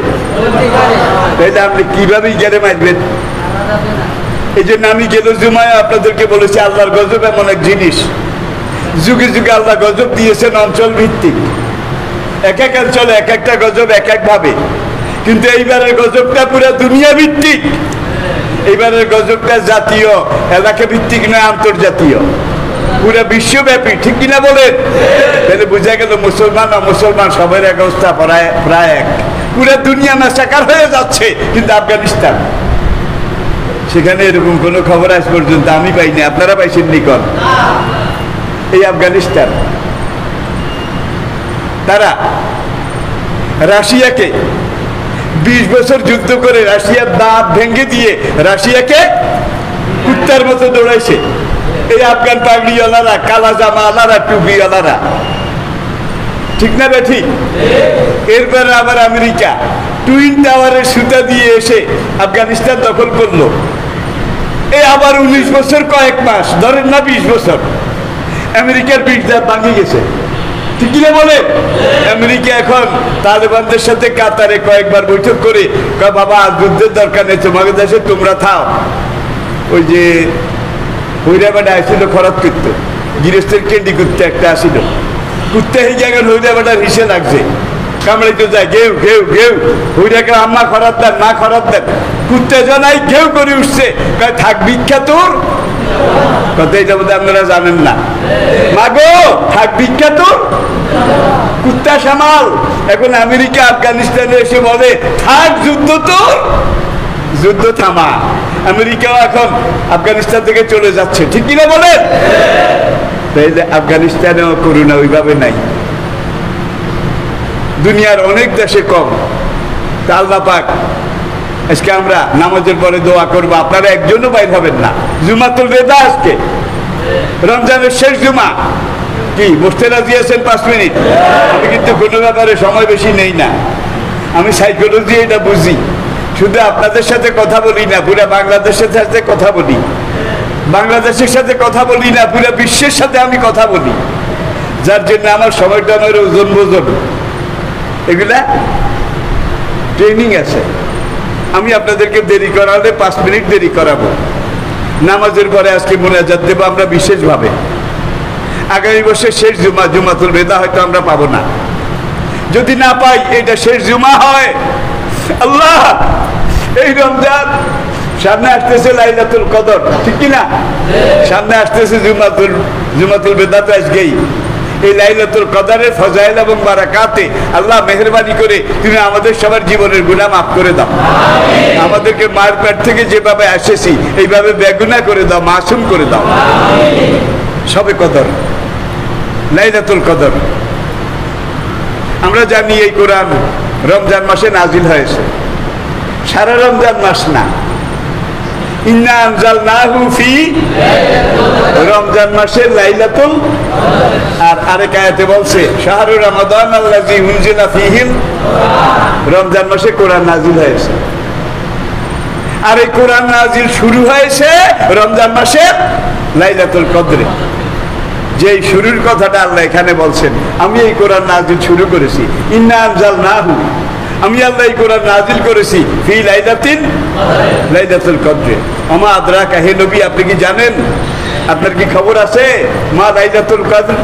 তাহলে আপনি কিভাবে জ্ঞানে মারবেন? এই জন্য আমি গেল জুমায় আপনাদেরকে বলেছি, আল্লাহর গজব এমন এক জিনিস, যুগে যুগে আল্লাহ গজব দিয়েছেন অঞ্চল ভিত্তিক, এক এক অঞ্চলে এক একটা গজব এক এক ভাবে, কিন্তু এইবারের গজবটা পুরো দুনিয়া ভিত্তিক। এইবারের গজবটা জাতীয়, এলাকা ভিত্তিক নয়, আন্তর্জাতীয়, পুরো বিশ্বব্যাপী, ঠিক কিনা বলেন? তাহলে বোঝা গেল মুসলমান অমুসলমান সবার এক অবস্থা প্রায় এক, পুরো দুনিয়া মাসাকার হয়ে যাচ্ছে। কিন্তু আফগানিস্তান, সেখানে এরকম কোনো খবর আজ পর্যন্ত আমি পাইনি, আপনারা পাইছেন নিকন? এই আফগানিস্তান, তারা রাশিয়াকে 20 বছর যুদ্ধ করে রাশিয়ার দাঁত ভেঙে দিয়ে রাশিয়াকে কুত্তার মতো দৌড়াইছে এই আফগান পাগড়িওয়ালারা, কালা জামাওয়ালারা, টুপিওয়ালারা, ঠিক না বে ঠিক? এরপরে আবার আমেরিকা টুইন টাওয়ারের সুতা দিয়ে এসে আফগানিস্তান দখল করলো। এই আবার 19 বছর কয়েক মাস, ধরেন না 20 বছর, আমেরিকার পিঠ দাঁত ভাঙে গেছে, ঠিক কিনা বলে? আমেরিকা এখন তালেবানদের সাথে কাতারে কয়েকবার বৈঠক করে কয়, বাবা যুদ্ধের দরকার নেই, তোমাকে দেশে তোমরা থাও। ওই যে হইরাবাটা আসছিল খরচ করতো, গৃহস্থের কেন্ডি কুত্তে একটা আসিল, কুত্তে হিগে এখন হইরাবাটার হিসে লাগছে, কামড়াইতে যায় ঘেউ ঘেউ ঘেউ, হইরাকে আম্মা খরাত দেন, মা খরাত দেন, কুত্তে জানাই ঘেউ করে উঠছে, কয় থাক ভিক্ষা তোর কথা, এটা বোধহয় আপনারা জানেন না। মাগো থাক ভিক্ষা তোর, কুত্তা সামাল। এখন আমেরিকা আফগানিস্তানে এসে বলে থাক যুদ্ধ তোর, যুদ্ধ থামা। আমেরিকাও এখন আফগানিস্তান থেকে চলে যাচ্ছে, ঠিক কিনা বলেন? তাইলে আফগানিস্তানেও করুণা ওইভাবে নাই, দুনিয়ার অনেক দেশে কম। তা আল্লাহ পাক আজকে আমরা নামাজের পরে দোয়া করবো, আপনারা একজনও বাইর হবেন না। জুমাতুল বেদা আজকে রমজানের শেষ জুমা, কি বসতে রাজি আছেন 5 মিনিট? আমি কিন্তু কোনো ব্যাপারে সময় বেশি নেই না, আমি সাইকোলজি এটা বুঝি। শুধু আপনাদের সাথে কথা বলি না, পুরো বাংলাদেশের সাথে কথা বলি, বাংলাদেশের সাথে কথা বলি না, পুরো বিশ্বের সাথে আমি কথা বলি, যার জন্য আমার সময়টা আমার ওজন বোজন এগুলা ট্রেনিং আছে। আমি আপনাদেরকে দেরি করালে 5 মিনিট দেরি করাবো। নামাজের পরে আজকে মোনাজাত দেবো আমরা বিশেষভাবে। আগামী বছর শেষ জুমা, জুমাতুল বেদা হয়তো আমরা পাবো না, যদি না পাই এটা শেষ জুমা হয়। আল্লাহ, এই রমজান সামনে আসতেছে লাইলাতুল কদর, ঠিক কিনা? সামনে আসতেছে জুমাতুল বেদা, তো আজকেই এই লাইলাতুল কদরের ফজাইল এবং বারাকাতে আল্লাহ মেহেরবানি করে তুমি আমাদের সবার জীবনের গুনাহ মাফ করে দাও। আমাদেরকে মায়ের পেট থেকে যেভাবে এসেছি এইভাবে বেগুনাহ করে দাও, মাসুম করে দাও। সবে কদর, লাইলাতুল কদর। আমরা জানি এই কোরআন রমজান মাসে নাজিল হয়েছে, সারা রমজান মাস না। ইন্না আনজালনাহু ফি রমজান মাসের লাইলাতুল, আর আরেক আয়াতে বলছে শাহরু রমাদান আল্লাযী উনজিলা ফীহিল, রমজান মাসে কোরআন নাজিল হয়েছে। আর এই কোরআন নাজিল শুরু হয়েছে রমজান মাসে লাইলাতুল কদরে। যেই শুরুর কথাটা আল্লাহ এখানে বলছেন, আমি এই কোরআন নাজিল শুরু করেছি, ইন্না আনজালনাহু, আমি আল্লাহ এই কোরআন নাজিল করেছি ফি লাইলাতিন, লাইলাতুল কদরে। আমা আদরাকা, হে নবী আপনি কি জানেন, আপনার কি খবর আছে মা লাইলাতুল কদর?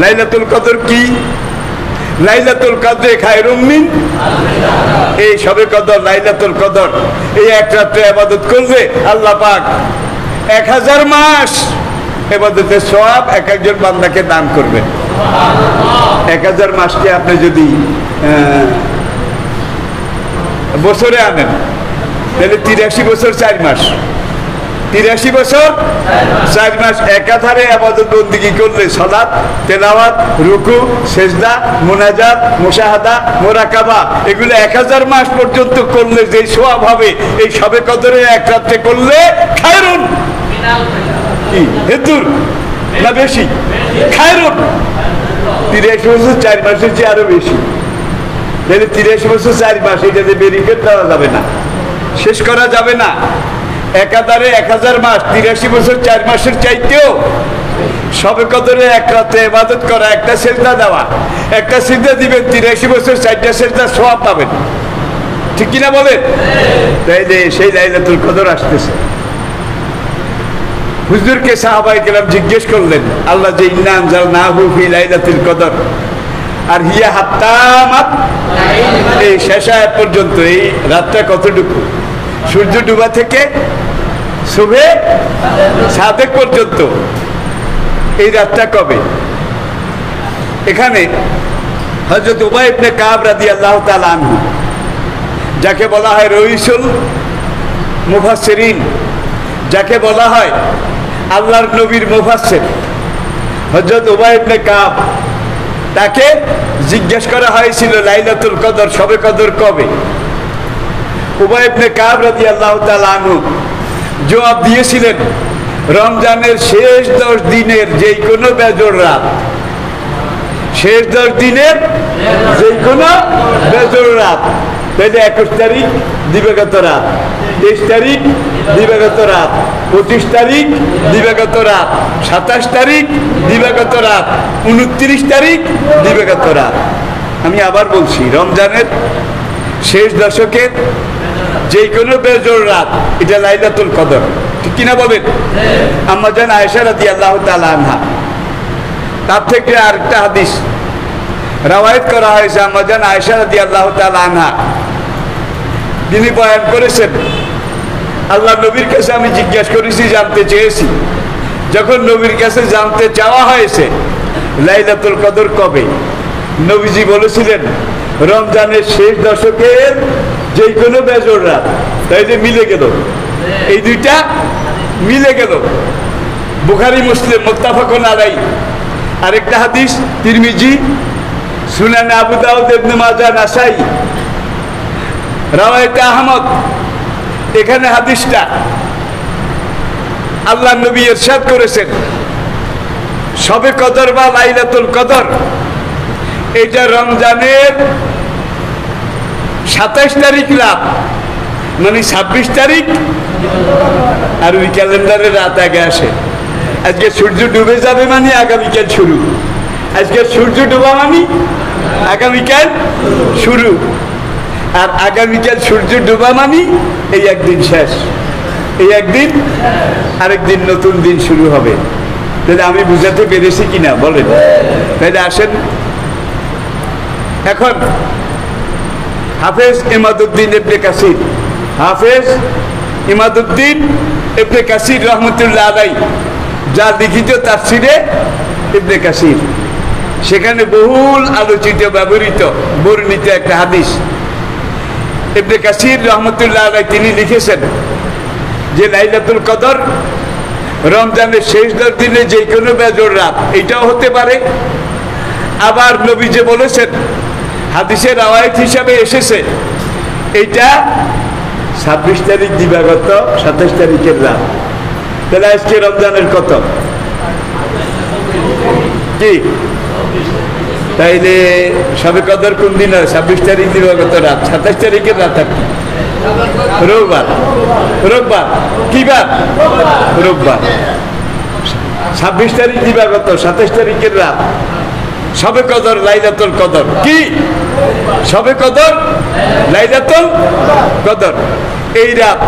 লাইলাতুল কদর কি? লাইলাতুল কদরে খায়রুম মিন, এই সবে কদর লাইলাতুল কদর এই এক রাত্রে ইবাদত করলে আল্লাহ পাক 1000 মাস ইবাদতের সওয়াব এক একজন বান্দাকে দান করবেন। 1000 মাসকে আপনি যদি বছরে আনেন তাহলে 83 বছর 4 মাস, 83 বছর 4 মাস একাধারে ইবাদত বন্দেগী করলে, সালাত, তেলাওয়াত, রুকু, সেজদা, মুনাজাত, মুশাহাদা, মুরাকাবা, এগুলো 1000 মাস পর্যন্ত করলে যে সওয়াব হবে, এই সবে কদরে এক রাতে করলে খায়রুন, কি হেতুর না বেশি, খায়রুন। 83 বছর 4 মাসের চেয়ে আরো বেশি। তাহলে 83 বছর 4 মাস, এটাতে ব্যারিকেড দেওয়া যাবে না, শেষ করা যাবে না। একাধারে 1000 মাস 83 বছর 4 মাসের চাইতেও সবে কদরে এক রাতে ইবাদত করা, একটা সেজদা দেওয়া, একটা সিজদা দিবেন 83 বছর 4টা সেজদার সওয়াব পাবেন, ঠিক কিনা বলেন? তাইলে সেই লাইলাতুল কদর আসতেছে। হুজুরকে সাহাবায়ে কেরাম জিজ্ঞেস করলেন, আল্লাহ যে ইন্না আনজালনাহু ফি লাইলাতুল কদর, আর হিয়া হাত্তামাত, এই শেষ আয়াত পর্যন্ত এই রাতটা কতটুকু? সূর্য ডুবা থেকে সুবহে সাদেক পর্যন্ত এই রাতটা কবে? এখানে হযরত উবাই ইবনে কাব রাদিয়াল্লাহু তাআলা আনহু, যাকে বলা হয় রইসুল মুফাসসিরিন, যাকে বলা হয় আল্লাহর নবীর মুফাসসির, হযরত উবাই ইবনে কাব, তাকে জিজ্ঞেস করা হয়েছিল লাইলাতুল কদর, সবে কদর কবে? উবাই ইবনে কাব রাদিয়াল্লাহু তাআলা আনহু জবাব দিয়েছিলেন, রমজানের শেষ 10 দিনের যেই কোনো বেজোড় রাত, শেষ 10 দিনের যেই কোনো বেজোড় রাত। তাহলে 21 তারিখ দিবাগত রাত, 23 তারিখ দিবাগত রাত, 25 তারিখ দিবাগত রাত, 27 তারিখ দিবাগত রাত, 29 তারিখ দিবাগত রাত। আমি আবার বলছি, রমজানের শেষ দশকের যে কোনো বেজোড় রাত, এটা লাইলাতুল কদর, ঠিক কিনা বলেন? আম্মা জান আয়েশা রাদিয়াল্লাহু তাআলা আনহা, তার থেকে আরেকটা হাদিস রওয়ায়াত করা হয়েছে। আম্মা জান আয়েশা রাদিয়াল্লাহু তাআলা আনহা তিনি বয়ান করেছেন, আল্লাহ নবীর কাছে আমি জিজ্ঞাসা করেছি, জানতে চেয়েছি। যখন নবীর কাছে জানতে চাওয়া হয়েছে লাইলাতুল কদর কবে, নবীজি বলেছিলেন রমজানের শেষ দশকের যে কোনো বেজোড় রাত। তাইলে মিলে গেল, এই দুইটা মিলে গেল। বুখারী মুসলিম মুত্তাফাকুন আলাইহি। আরেকটা হাদিস তিরমিজি, সুনান আবু দাউদ, ইবনে মাজাহ, নাসাই, রাওয়ায়াত আহমদ। এখানে হাদিসটা আল্লাহ নবী ইরশাদ করেছেন, শবে কদর বা লাইলাতুল কদর এটা রমজানের 27 তারিখ রাত, মানে 26 তারিখ আরবি ক্যালেন্ডারের রাত আগে আসে। আজকে সূর্য ডুবে যাবে মানে আগামীকাল শুরু, আজকে সূর্য ডুবা মানে আগামীকাল শুরু, আর আগামীকাল সূর্য ডুবা মানে এই একদিন শেষ, এই একদিন আরেকদিন নতুন দিন শুরু হবে। তাহলে আমি বুঝাতে পেরেছি কিনা বলেন? তাহলে আসেন এখন হাফেজ ইমাদউদ্দিন ইবনে কাসির, হাফেজ ইমাদউদ্দিন ইবনে কাসির রহমতুল্লাহ আলাইহি, যা লিখিত তাফসিরে ইবনে কাসির, সেখানে বহুল আলোচিত ব্যবহৃত বর্ণিত একটা হাদিস। ইবনে কাসির রহমতুল্লাহ আলাইহি তিনি লিখেছেন যে লাইলাতুল কদর রমজানের শেষ 10 দিনে যে কোনো বেজোড় রাত, এটাও হতে পারে। আবার নবী যে বলেছেন, হাদিসের রাওয়ায়াত হিসাবে এসেছে, এইটা 26 তারিখ দিবাগত 27 তারিখের রাত। তাহলে আজকে রমজানের কত কি? তাইলে সবে কদর কোন দিন? 26 তারিখ দিবাগত রাত, 27 তারিখের রাত। আর কি? রোববার। রোববার কি বার? রোববার। 26 তারিখ দিবাগত 27 তারিখের রাত, সবে কদর, লাইলাতুল কদর। কি সবে কদর, লাইলাতুল কদর। এই রাত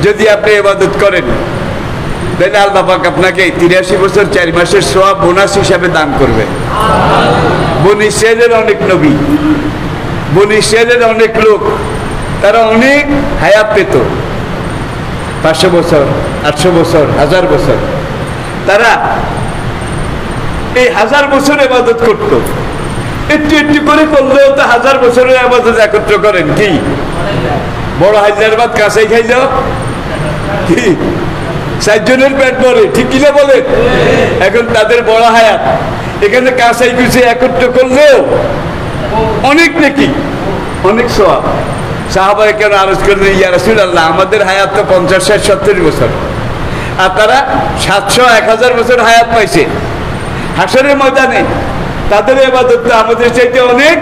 যদি আপনি ইবাদত করেন, তাহলে আল্লাহ পাক আপনাকে 83 বছর 4 মাসের সওয়াব বোনাস হিসাবে দান করবে। বনী ইসরাইলের অনেক নবী, বনী ইসরাইলের অনেক লোক, তারা অনেক হায়াত পেত, 500 বছর, 800 বছর, 1000 বছর। তারা এই 1000 বছর ইবাদত করত। একটু একটু করে করলেও তো 1000 বছরের ইবাদত একত্র করেন। কি বড় হায়দ্রাবাদ কাঁচাই খাই যাও, কি 4 জনের পেট ভরে, ঠিক কিনা বলেন? এখন তাদের বড় হায়াত, এখানে কাঁচাই কুচে একত্র করলেও অনেক নাকি, অনেক সওয়াব। সাহাবায়ে কেন আরজ করলেন, ইয়া রাসূলুল্লাহ, আমাদের হায়াত তো 50, 60, 70 বছর, আর তারা 700, 1000 বছর হায়াত পাইছে। হাসরের ময়দানে তাদের ইবাদত আমাদের চাইতে অনেক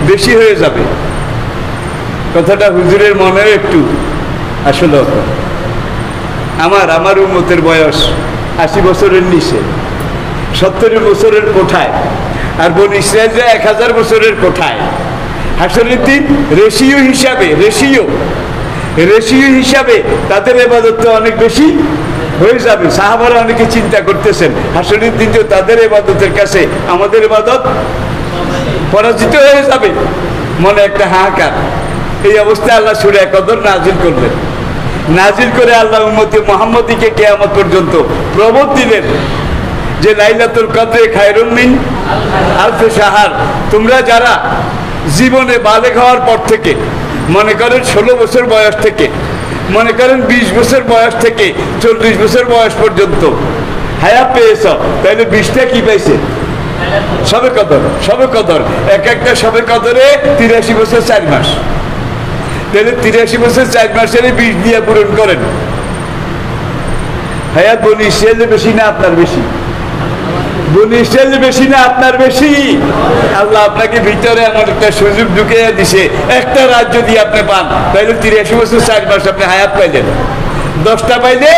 বেশি হয়ে যাবে। কথাটা হুজুরের মনেও একটু আসলে আমার উম্মতের বয়স 80 বছরের নিচে, 70 বছরের কোঠায়, আর বনী ইসরাইলরা 1000 বছরের কোঠায়। হাসরের দিন রেশিও হিসাবে তাদের ইবাদত অনেক বেশি হয়ে যাবে। সাহাবারা অনেকে চিন্তা করতেছেন, হাসরের দিন যে তাদের ইবাদতের কাছে আমাদের ইবাদত পরাজিত হয়ে যাবে, মনে একটা হাহাকার। এই অবস্থায় আল্লাহ সূরা কদর নাজিল করলেন। নাজিল করে আল্লাহ উম্মতে মুহাম্মদীকে কিয়ামত পর্যন্ত প্রবোধ দিলেন যে লাইলাতুল কদরে খায়রুম মিন আলফি শাহর। তোমরা যারা জীবনে বালেগ হওয়ার পর থেকে, মনে করেন 16 বছর বয়স থেকে, মনে করেন 20 বছর বয়স থেকে 40 বছর বয়স পর্যন্ত হায়াত পেয়েছ, তাহলে 20টা কি পাইছে? সবে কদর। সবে কদর এক একটা সবে কদরে 83 বছর 4 মাস। তাহলে 83 বছর 4 মাসের 20 দিয়ে পূরণ করেন। হায়াত বনী ইসরাইলের বেশি না আপনার বেশি? বনী ইসরাইলের বেশি না আপনার বেশি? আল্লাহ আপনাকে ভিতরে এমন একটা সুযোগ ঢুকিয়ে দিছে, একটা রাত যদি আপনি পান, তাহলে 83 বছর 4 মাস আপনি হায়াত পাইলেন। 10টা পাইলে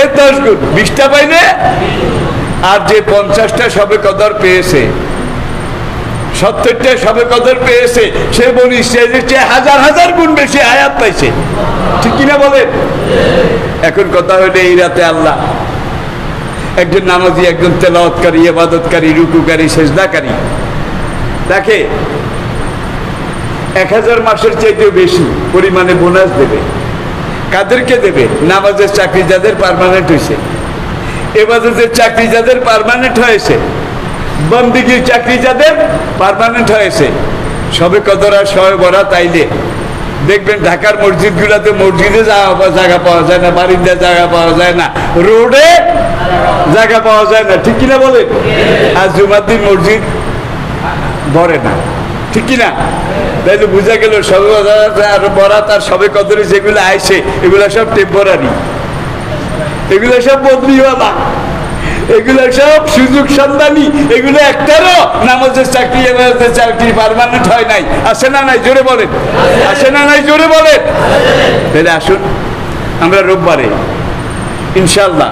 এর 10 গুণ, 20টা পাইলে। আর যে 50টা সবে কদর পেয়েছে, 70টা সবে কদর পেয়েছে, সে বনী ইসরাইলের চেয়ে 1000 গুণ বেশি হায়াত পাইছে। ঠিক কিনা বলেন? এখন কথা হইলে এই রাতে আল্লাহ একজন নামাজি, একজন তেলাওয়াতকারী, ইবাদতকারী, রুকুকারী, সেজদাকারী, তাকে 1000 মাসের চাইতেও বেশি পরিমাণে বোনাস দেবে। কাদেরকে দেবে? নামাজের চাকরি যাদের পার্মানেন্ট হয়েছে, ইবাদতের চাকরি যাদের পার্মানেন্ট হয়েছে, বন্দেগীর চাকরি যাদের পার্মানেন্ট হয়েছে। সবে কদর আর সবে বরাত আইলে দেখবেন ঢাকার মসজিদগুলোতে মসজিদে জায়গা পাওয়া যায় না, বারিন্দা জায়গা পাওয়া যায় না, রোডে জায়গা পাওয়া যায় না। ঠিক কিনা বলে? আর জুমার দিন মসজিদ ভরে না। ঠিক কিনা? তাইলে বোঝা গেল সবে বরাত আর সবে কদরে যেগুলো আইছে, এগুলো সব টেম্পোরারি, এগুলো সব বদলিওয়ালা, এগুলো সব সুযোগ সন্ধানী। এগুলো একটারও নামাজের চাকরি, ইবাদতের চাকরি পার্মানেন্ট হয় নাই। আছে না নাই? জোরে বলেন। আছে না নাই? জোরে বলেন। তাহলে আসুন আমরা রোববারে ইনশাআল্লাহ,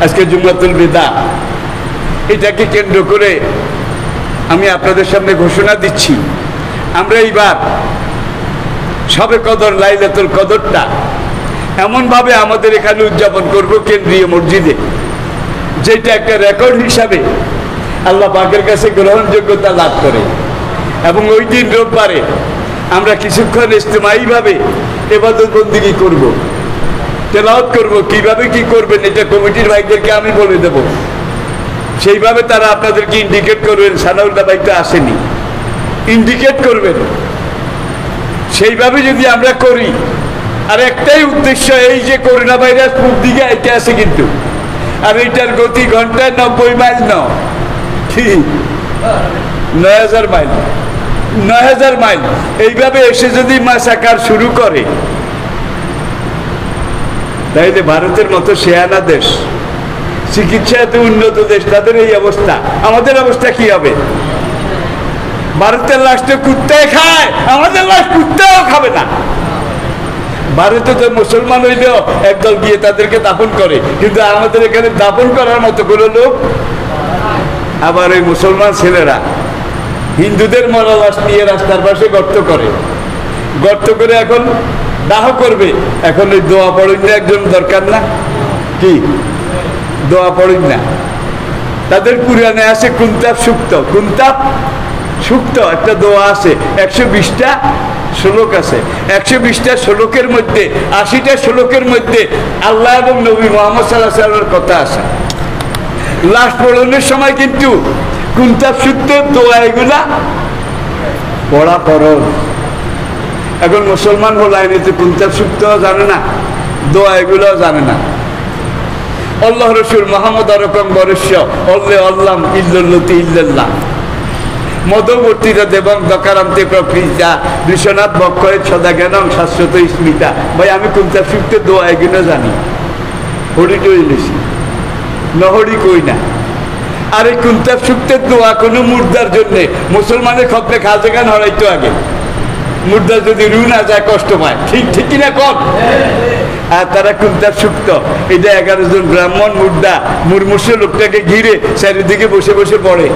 আজকে জুমাতুল বিদা, এটাকে কেন্দ্র করে আমি আপনাদের সামনে ঘোষণা দিচ্ছি, আমরা এইবার সবে কদর, লাইলাতুল কদরটা এমনভাবে আমাদের এখানে উদযাপন করব কেন্দ্রীয় মসজিদে, যেটা একটা রেকর্ড হিসাবে আল্লাহ পাকের কাছে গ্রহণযোগ্যতা লাভ করে। এবং ওই দিন রোববারে আমরা কিছুক্ষণ ইজতিমাইভাবে ইবাদত বন্দেগী করব, তেলাওয়াত করব। কিভাবে কি করবেন এটা কমিটির ভাইদেরকে আমি বলে দেব। সেইভাবে তারা আপনাদেরকে ইন্ডিকেট করবেন, সানাউল্লাহ ভাই তো আসেনি, ইন্ডিকেট করবেন। সেইভাবে যদি আমরা করি, আর একটাই উদ্দেশ্য, এই যে করোনা ভাইরাস পূর্ব দিকে আইতে আছে কিন্তু, আর এইটার গতি ঘন্টায় 90 মাইল ন, ঠিক 9000 মাইল, 9000 মাইল। এইভাবে এসে যদি মাসাকার শুরু করে, তাইলে ভারতের মতো শেয়ানা দেশ, চিকিৎসা এত উন্নত দেশ, তাদের এই অবস্থা, আমাদের অবস্থা কি হবে? ভারতের লাশ তো কুত্তায় খায়, আমাদের লাশ কুত্তাও খাবে না। ভারতে তো মুসলমান হইলেও একদল গিয়ে তাদেরকে দাফন করে, কিন্তু আমাদের এখানে দাফন করার মতো কোনো লোক। আবার ওই মুসলমান ছেলেরা হিন্দুদের মরা লাশ নিয়ে রাস্তার পাশে গর্ত করে, গর্ত করে এখন দাহ করবে। এখন ওই দোয়া পড়েন না, একজন দরকার না? কি দোয়া পড়েন না? তাদের কুরআনে আছে কুনতাব সুক্ত, কুনতাব সুক্ত একটা দোয়া আছে, 120টা শ্লোক আছে। 120টা শ্লোকের মধ্যে 80টা শ্লোকের মধ্যে আল্লাহ এবং নবী মুহাম্মদ সাল্লাল্লাহু আলাইহি ওয়াসাল্লামের কথা আছে। লাশ পড়ানোর সময় কিন্তু কুনতাব সুক্ত দোয়া এগুলা পড়া ফরজ। এখন মুসলমান হল আইনে কুনতাব সুক্ত জানে না, দোয়া এগুলো জানে না। আল্লাহ রসুল মুহাম্মদ আরকম বরস্য অল্লে আল্লাম ইল্লাল্লাতি ইল্লাল্লাহ মধ্যবর্তীরা দেবং দকারান্তে প্রকৃতা বিশ্বনাথ বক্ষয়ে সদা জ্ঞানং শাশ্বত স্মিতা। ভাই আমি কুনতাব সুক্ত দোয়া এগুলো জানি, হরি টরি লিখি, নহরি কই না। আর এই কুনতাব সুক্তের দোয়া কোনো মুর্দার জন্যে, মুসলমানের খতমে খাজা খান হরাইতো আগে, মুর্দা যদি রু না যায় কষ্ট পায়, ঠিক ঠিক কিনা কম। আর তারা কুনতাব সুক্ত, এটা 11 জন ব্রাহ্মণ মুর্দা মুরমুষ লোকটাকে ঘিরে চারিদিকে বসে বসে পড়ে।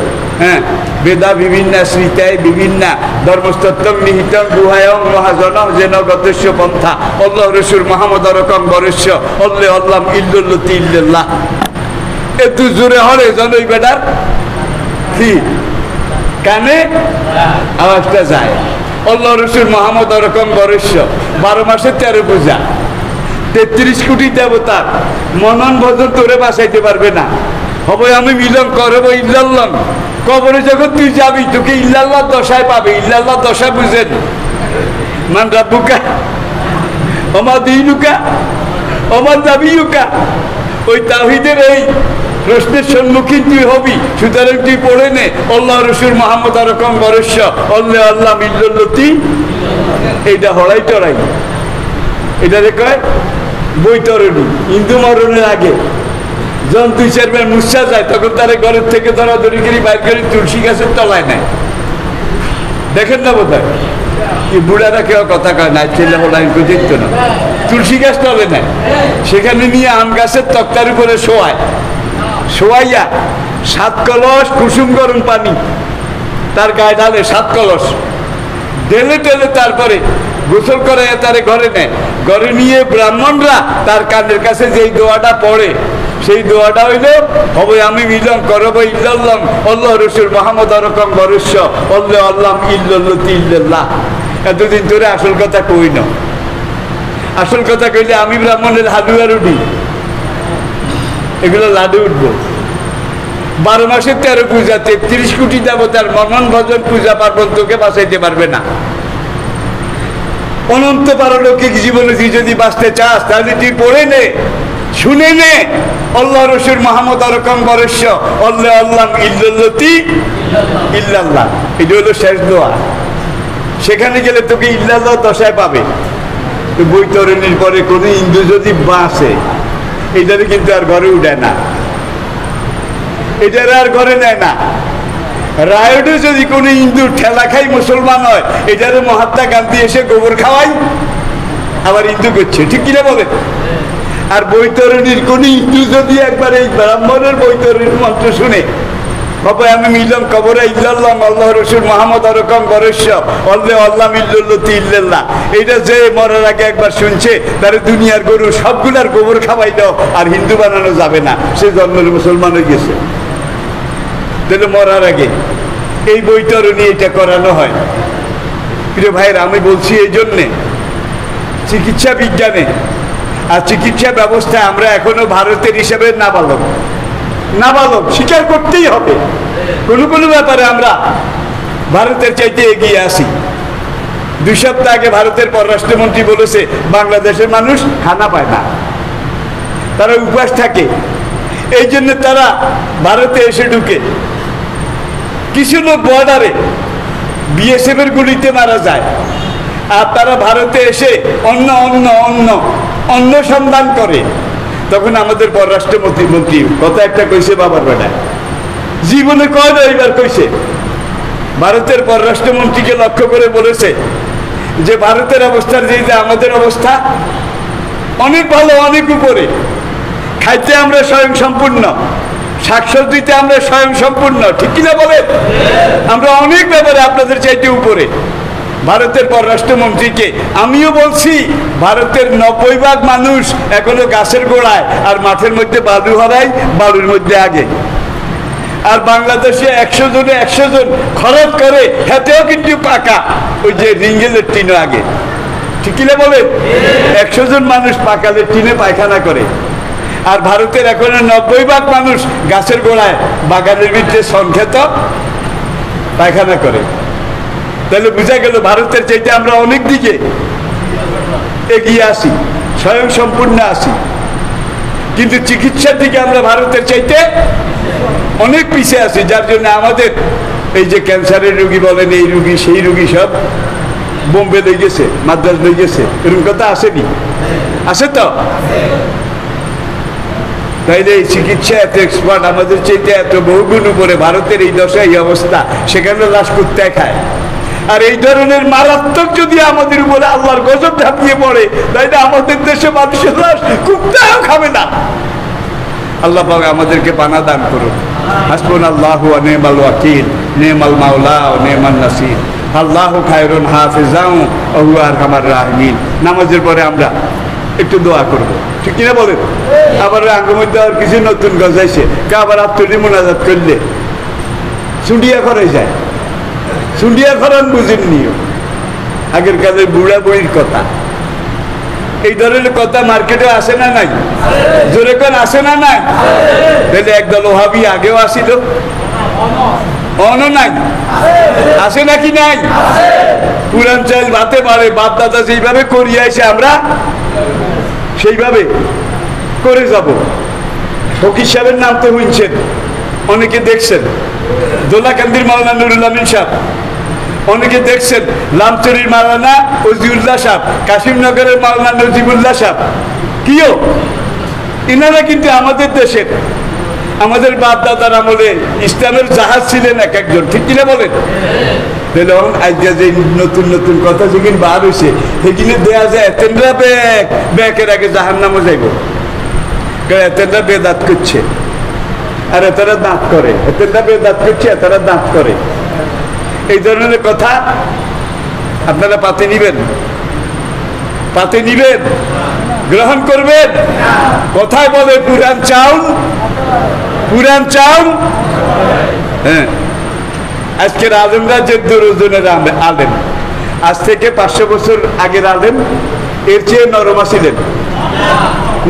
হ্যাঁ, বেদা বিভিন্ন শ্রীতায় বিভিন্ন ধর্মস্তত্বং নিহিতং গুহায়ং মহাজনং যেন গতস্য পন্থা আল্লাহ রসুল মুহাম্মদ রকম বরস্য অল্লে আল্লাম ইল্লাল্লাতি ইল্লাল্লাহ। একটু জোরে হরে যেন ওই বেটার কি কানে আওয়াজটা যায়। আল্লাহ রসুল মুহাম্মদ রকম বরস্য 12 মাসের 13 পূজা, 33 কোটি দেবতার মনন ভজন তোরে বাঁচাইতে পারবে না। হবে আমি মিলন করবো ইল্লাল্লাহ, কবরে যখন তুই যাবি তোকে ইল্লাল্লাহ দশায় পাবে। ইল্লাল্লাহ দশা বুঝেন? মান রাব্বুকা ওমা দীনুকা ওমা নাবিয়ুকা। ওই তাওহীদের এই প্রশ্নের সম্মুখীন তুই হবি, সুতরাং তুই পড়ে নে আল্লাহ রসুল মুহাম্মদ রকম বরস্য আল্লাহ আল্লাহ ইল্লাল্লাতি। এইটা হড়াই টড়াই, এটারে কয় বৈতরণী। হিন্দু মরণের আগে যখন 2-4 বার মুসা যায়, তখন তারা ঘরের থেকে ধরাধরি করে বাইর করে তুলসী গাছের তলায় নেয়। দেখেন না বোধ হয় বুড়ারা কেউ কথা কয় না, ছেলে বলাইন কেউ দেখতো না, তুলসী গাছ তলে নেয়। সেখানে নিয়ে আম গাছের তক্তার উপরে শোয়াইয়া 7 কলস কুসুম গরম পানি তার গায়ে ঢালে, 7 কলস ঢেলে টেলে তারপরে গোসল করে তারে ঘরে নেয়। ঘরে নিয়ে ব্রাহ্মণরা তার কানের কাছে যেই দোয়াটা পড়ে, সেই দোয়াটা হইল হবে আমি মিলন করবো ইল্লাল্লাহ আল্লাহ রসুল মুহাম্মদ রকম বরস্য আল্লাহ আল্লাহ ইল্লাল্লাতি ইল্লাল্লাহ। এতদিন ধরে আসল কথা কই না, আসল কথা কইলে আমি ব্রাহ্মণের হালুয়া উঠি, এগুলো লাডু উঠবো। 12 মাসের 13 পূজা, 33 কোটি দেবতার মনন ভজন পূজা পার্বণ তোকে বাঁচাইতে পারবে না। অনন্ত পারলৌকিক জীবনে তুই যদি বাঁচতে চাস, তাহলে তুই পড়ে নে, শুনে নে আল্লাহ রসুল মুহাম্মদ রকম বরস্য আল্লাহ আল্লাহ ইল্লাল্লাতি ইল্লাল্লাহ। এটা হলো শেষ দোয়া। সেখানে গেলে তোকে ইল্লাল্লাহ দশায় পাবে। তো বৈতরণীর পরে কোনো হিন্দু যদি বাঁচে, এটারে কিন্তু আর ঘরে উঠে না, এটারে আর ঘরে নেয় না। রায়টে যদি কোনো হিন্দু ঠেলা খাই মুসলমান হয়, এটারে মহাত্মা গান্ধী এসে গোবর খাওয়াই, আবার হিন্দু করছে, ঠিক কিনা বলে। আর বৈতরণীর কোন হিন্দু যদি একবার এই ব্রাহ্মণের বৈতরণীর মন্ত্র শুনে, বাবা আমি মিলন কবরে ইল্লাল্লাহ আল্লাহ রসুল মুহাম্মদ রকম বরস্য আল্লাহ আল্লাহ ইল্লাল্লাতি ইল্লাল্লাহ, এটা যে মরার আগে একবার শুনছে, তার দুনিয়ার গরু সবগুলার গোবর খাওয়াই দাও, আর হিন্দু বানানো যাবে না, সে জন্মের মুসলমান হয়ে গেছে। তাহলে মরার আগে এই বৈতরণী এটা করানো হয়। প্রিয় ভাইয়ের, আমি বলছি এই জন্যে চিকিৎসা বিজ্ঞানে আর চিকিৎসা ব্যবস্থায় আমরা এখনো ভারতের হিসাবে নাবালক। নাবালক, স্বীকার করতেই হবে। কোনো কোনো ব্যাপারে আমরা ভারতের চাইতে এগিয়ে আসি। 2 সপ্তাহ আগে ভারতের পররাষ্ট্রমন্ত্রী বলেছে বাংলাদেশের মানুষ খানা পায় না, তারা উপবাস থাকে, এই জন্য তারা ভারতে এসে ঢুকে। কিছু লোক বর্ডারে বিএসএফ এর গুলিতে মারা যায়, আর তারা ভারতে এসে অন্য অন্য অন্য অন্য সন্ধান করে। তখন আমাদের পররাষ্ট্রমন্ত্রী কথা একটা কইছে, বাবার বেটায় জীবনে কয় না, এইবার কইছে। ভারতের পররাষ্ট্রমন্ত্রীকে লক্ষ্য করে বলেছে যে ভারতের অবস্থার যে আমাদের অবস্থা অনেক ভালো, অনেক উপরে। খাইতে আমরা স্বয়ং সম্পূর্ণ, শাকসবজিতে আমরা স্বয়ং সম্পূর্ণ, ঠিক কিনা বলেন? আমরা অনেক ব্যাপারে আপনাদের চাইতে উপরে। ভারতের পররাষ্ট্রমন্ত্রীকে আমিও বলছি, ভারতের 90% মানুষ এখনো গাছের গোড়ায়, আর মাঠের মধ্যে বালু হারায়, বালুর মধ্যে আগে। আর বাংলাদেশে 100 জনে 100 জন খরচ করে, হেতেও কিন্তু পাকা, ওই যে রিঙ্গেলের টিনে আগে, ঠিক কিনা বলেন? 100 জন মানুষ পাকালের টিনে পায়খানা করে। আর ভারতের এখন 90% মানুষ গাছের গোড়ায় বাগানের ভিতরে সংক্ষেত পায়খানা করে। তাহলে বোঝা গেল ভারতের চাইতে আমরা অনেক দিকে এগিয়ে আসি, স্বয়ং সম্পূর্ণ আসি। কিন্তু চিকিৎসার দিকে আমরা ভারতের চাইতে অনেক পিছিয়ে আছি, যার জন্য আমাদের এই যে ক্যান্সারের রোগী বলেন, এই রোগী সেই রোগী সব বোম্বে লই গেছে, মাদ্রাজ লই গেছে, এরকম কথা আসেনি? আছে তো? তাইলে এই চিকিৎসা এত এক্সপার্ট, আমাদের চাইতে এত বহুগুণ উপরে। ভারতের এই দশা, এই অবস্থা, সেখানে লাশ কুত্তায় খায়। আর এই ধরনের মারাত্মক যদি আমাদের উপরে আল্লাহর গজব ঝাঁপিয়ে পড়ে, তাইলে আমাদের দেশে মানুষের লাশ কুত্তাও খাবে না। আল্লাহ পাক আমাদেরকে পানা দান করুন। হাসবুনাল্লাহু ওয়া নি'মাল ওয়াকিল, নি'মাল মাওলা ওয়া নি'মান নাসির, আল্লাহু খায়রুন হাফিজাও ওয়া হুয়া আরহামার রাহিমিন। নামাজের পরে আমরা একটু দোয়া করবো, ঠিক কিনা বলেন? আবার আঙ্গের মধ্যে আর কিছু নতুন গজাইছে, কে আবার আত্মনি মোনাজাত করলে সুন্ডিয়া করে যায়। সুন্ডিয়া খরণ বুঝেননিও, আগের কালের বুড়া বইয়ের কথা। এই ধরনের কথা মার্কেটে আসে না নাই? জোরে কোন আসে না নাই? তাহলে একদল ওহাবি আগেও আসিল, অন নাই, আসে নাকি নাই? পুরান চাল ভাতে পারে, বাপ দাদা যেইভাবে করিয়ে আসে আমরা সেইভাবে করে যাব। ফকির সাহেবের নাম তো শুনছেন, অনেকে দেখছেন, দোলাকান্দির মাওলানা নুরুল আমিন সাহেব, অনেকে দেখছেন লামচুরির মাওলানা ওজিউল্লাহ সাহেব, কাশিমনগরের মাওলানা নজিবুল্লাহ সাহেব। কিও ইনারা কিন্তু আমাদের দেশের, আমাদের বাপ দাদার আমলে ইসলামের জাহাজ ছিলেন এক একজন, ঠিক কিনা বলেন? আজকে যে নতুন নতুন কথা যেদিন বার হয়েছে, সেদিনে দেয়া যায় এতেনরা ব্যাকের আগে জাহান্নামে যাইব, এতেনরা বেদাত করছে, আর এতারা দাঁত করে, এতেনরা বেদাত করছে, এতারা দাঁত করে। এই ধরনের কথা আপনারা পাতে নিবেন, পাতে নিবেন, গ্রহণ করবেন। কথায় বলে পুরাণ চাউন, পুরাণ চাউন। হ্যাঁ, আজকের আলেমরা যে দুরজনের আলেম, আজ থেকে 500 বছর আগের আলেম এর চেয়ে নরমা ছিলেন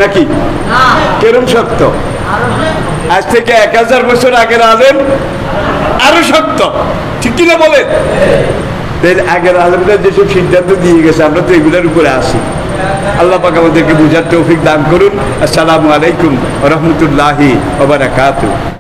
নাকি? কেরম শক্ত? আজ থেকে 1000 বছর আগের আলেম আরো শক্ত, ঠিক কিনা বলেন? আগের আলেমরা যেসব সিদ্ধান্ত দিয়ে গেছে, আমরা তো এগুলোর উপরে আসি। আল্লাহ পাক আমাদেরকে বুঝার তৌফিক দান করুন। আসসালামু আলাইকুম ওয়া রাহমাতুল্লাহি ওয়া বারাকাতুহু।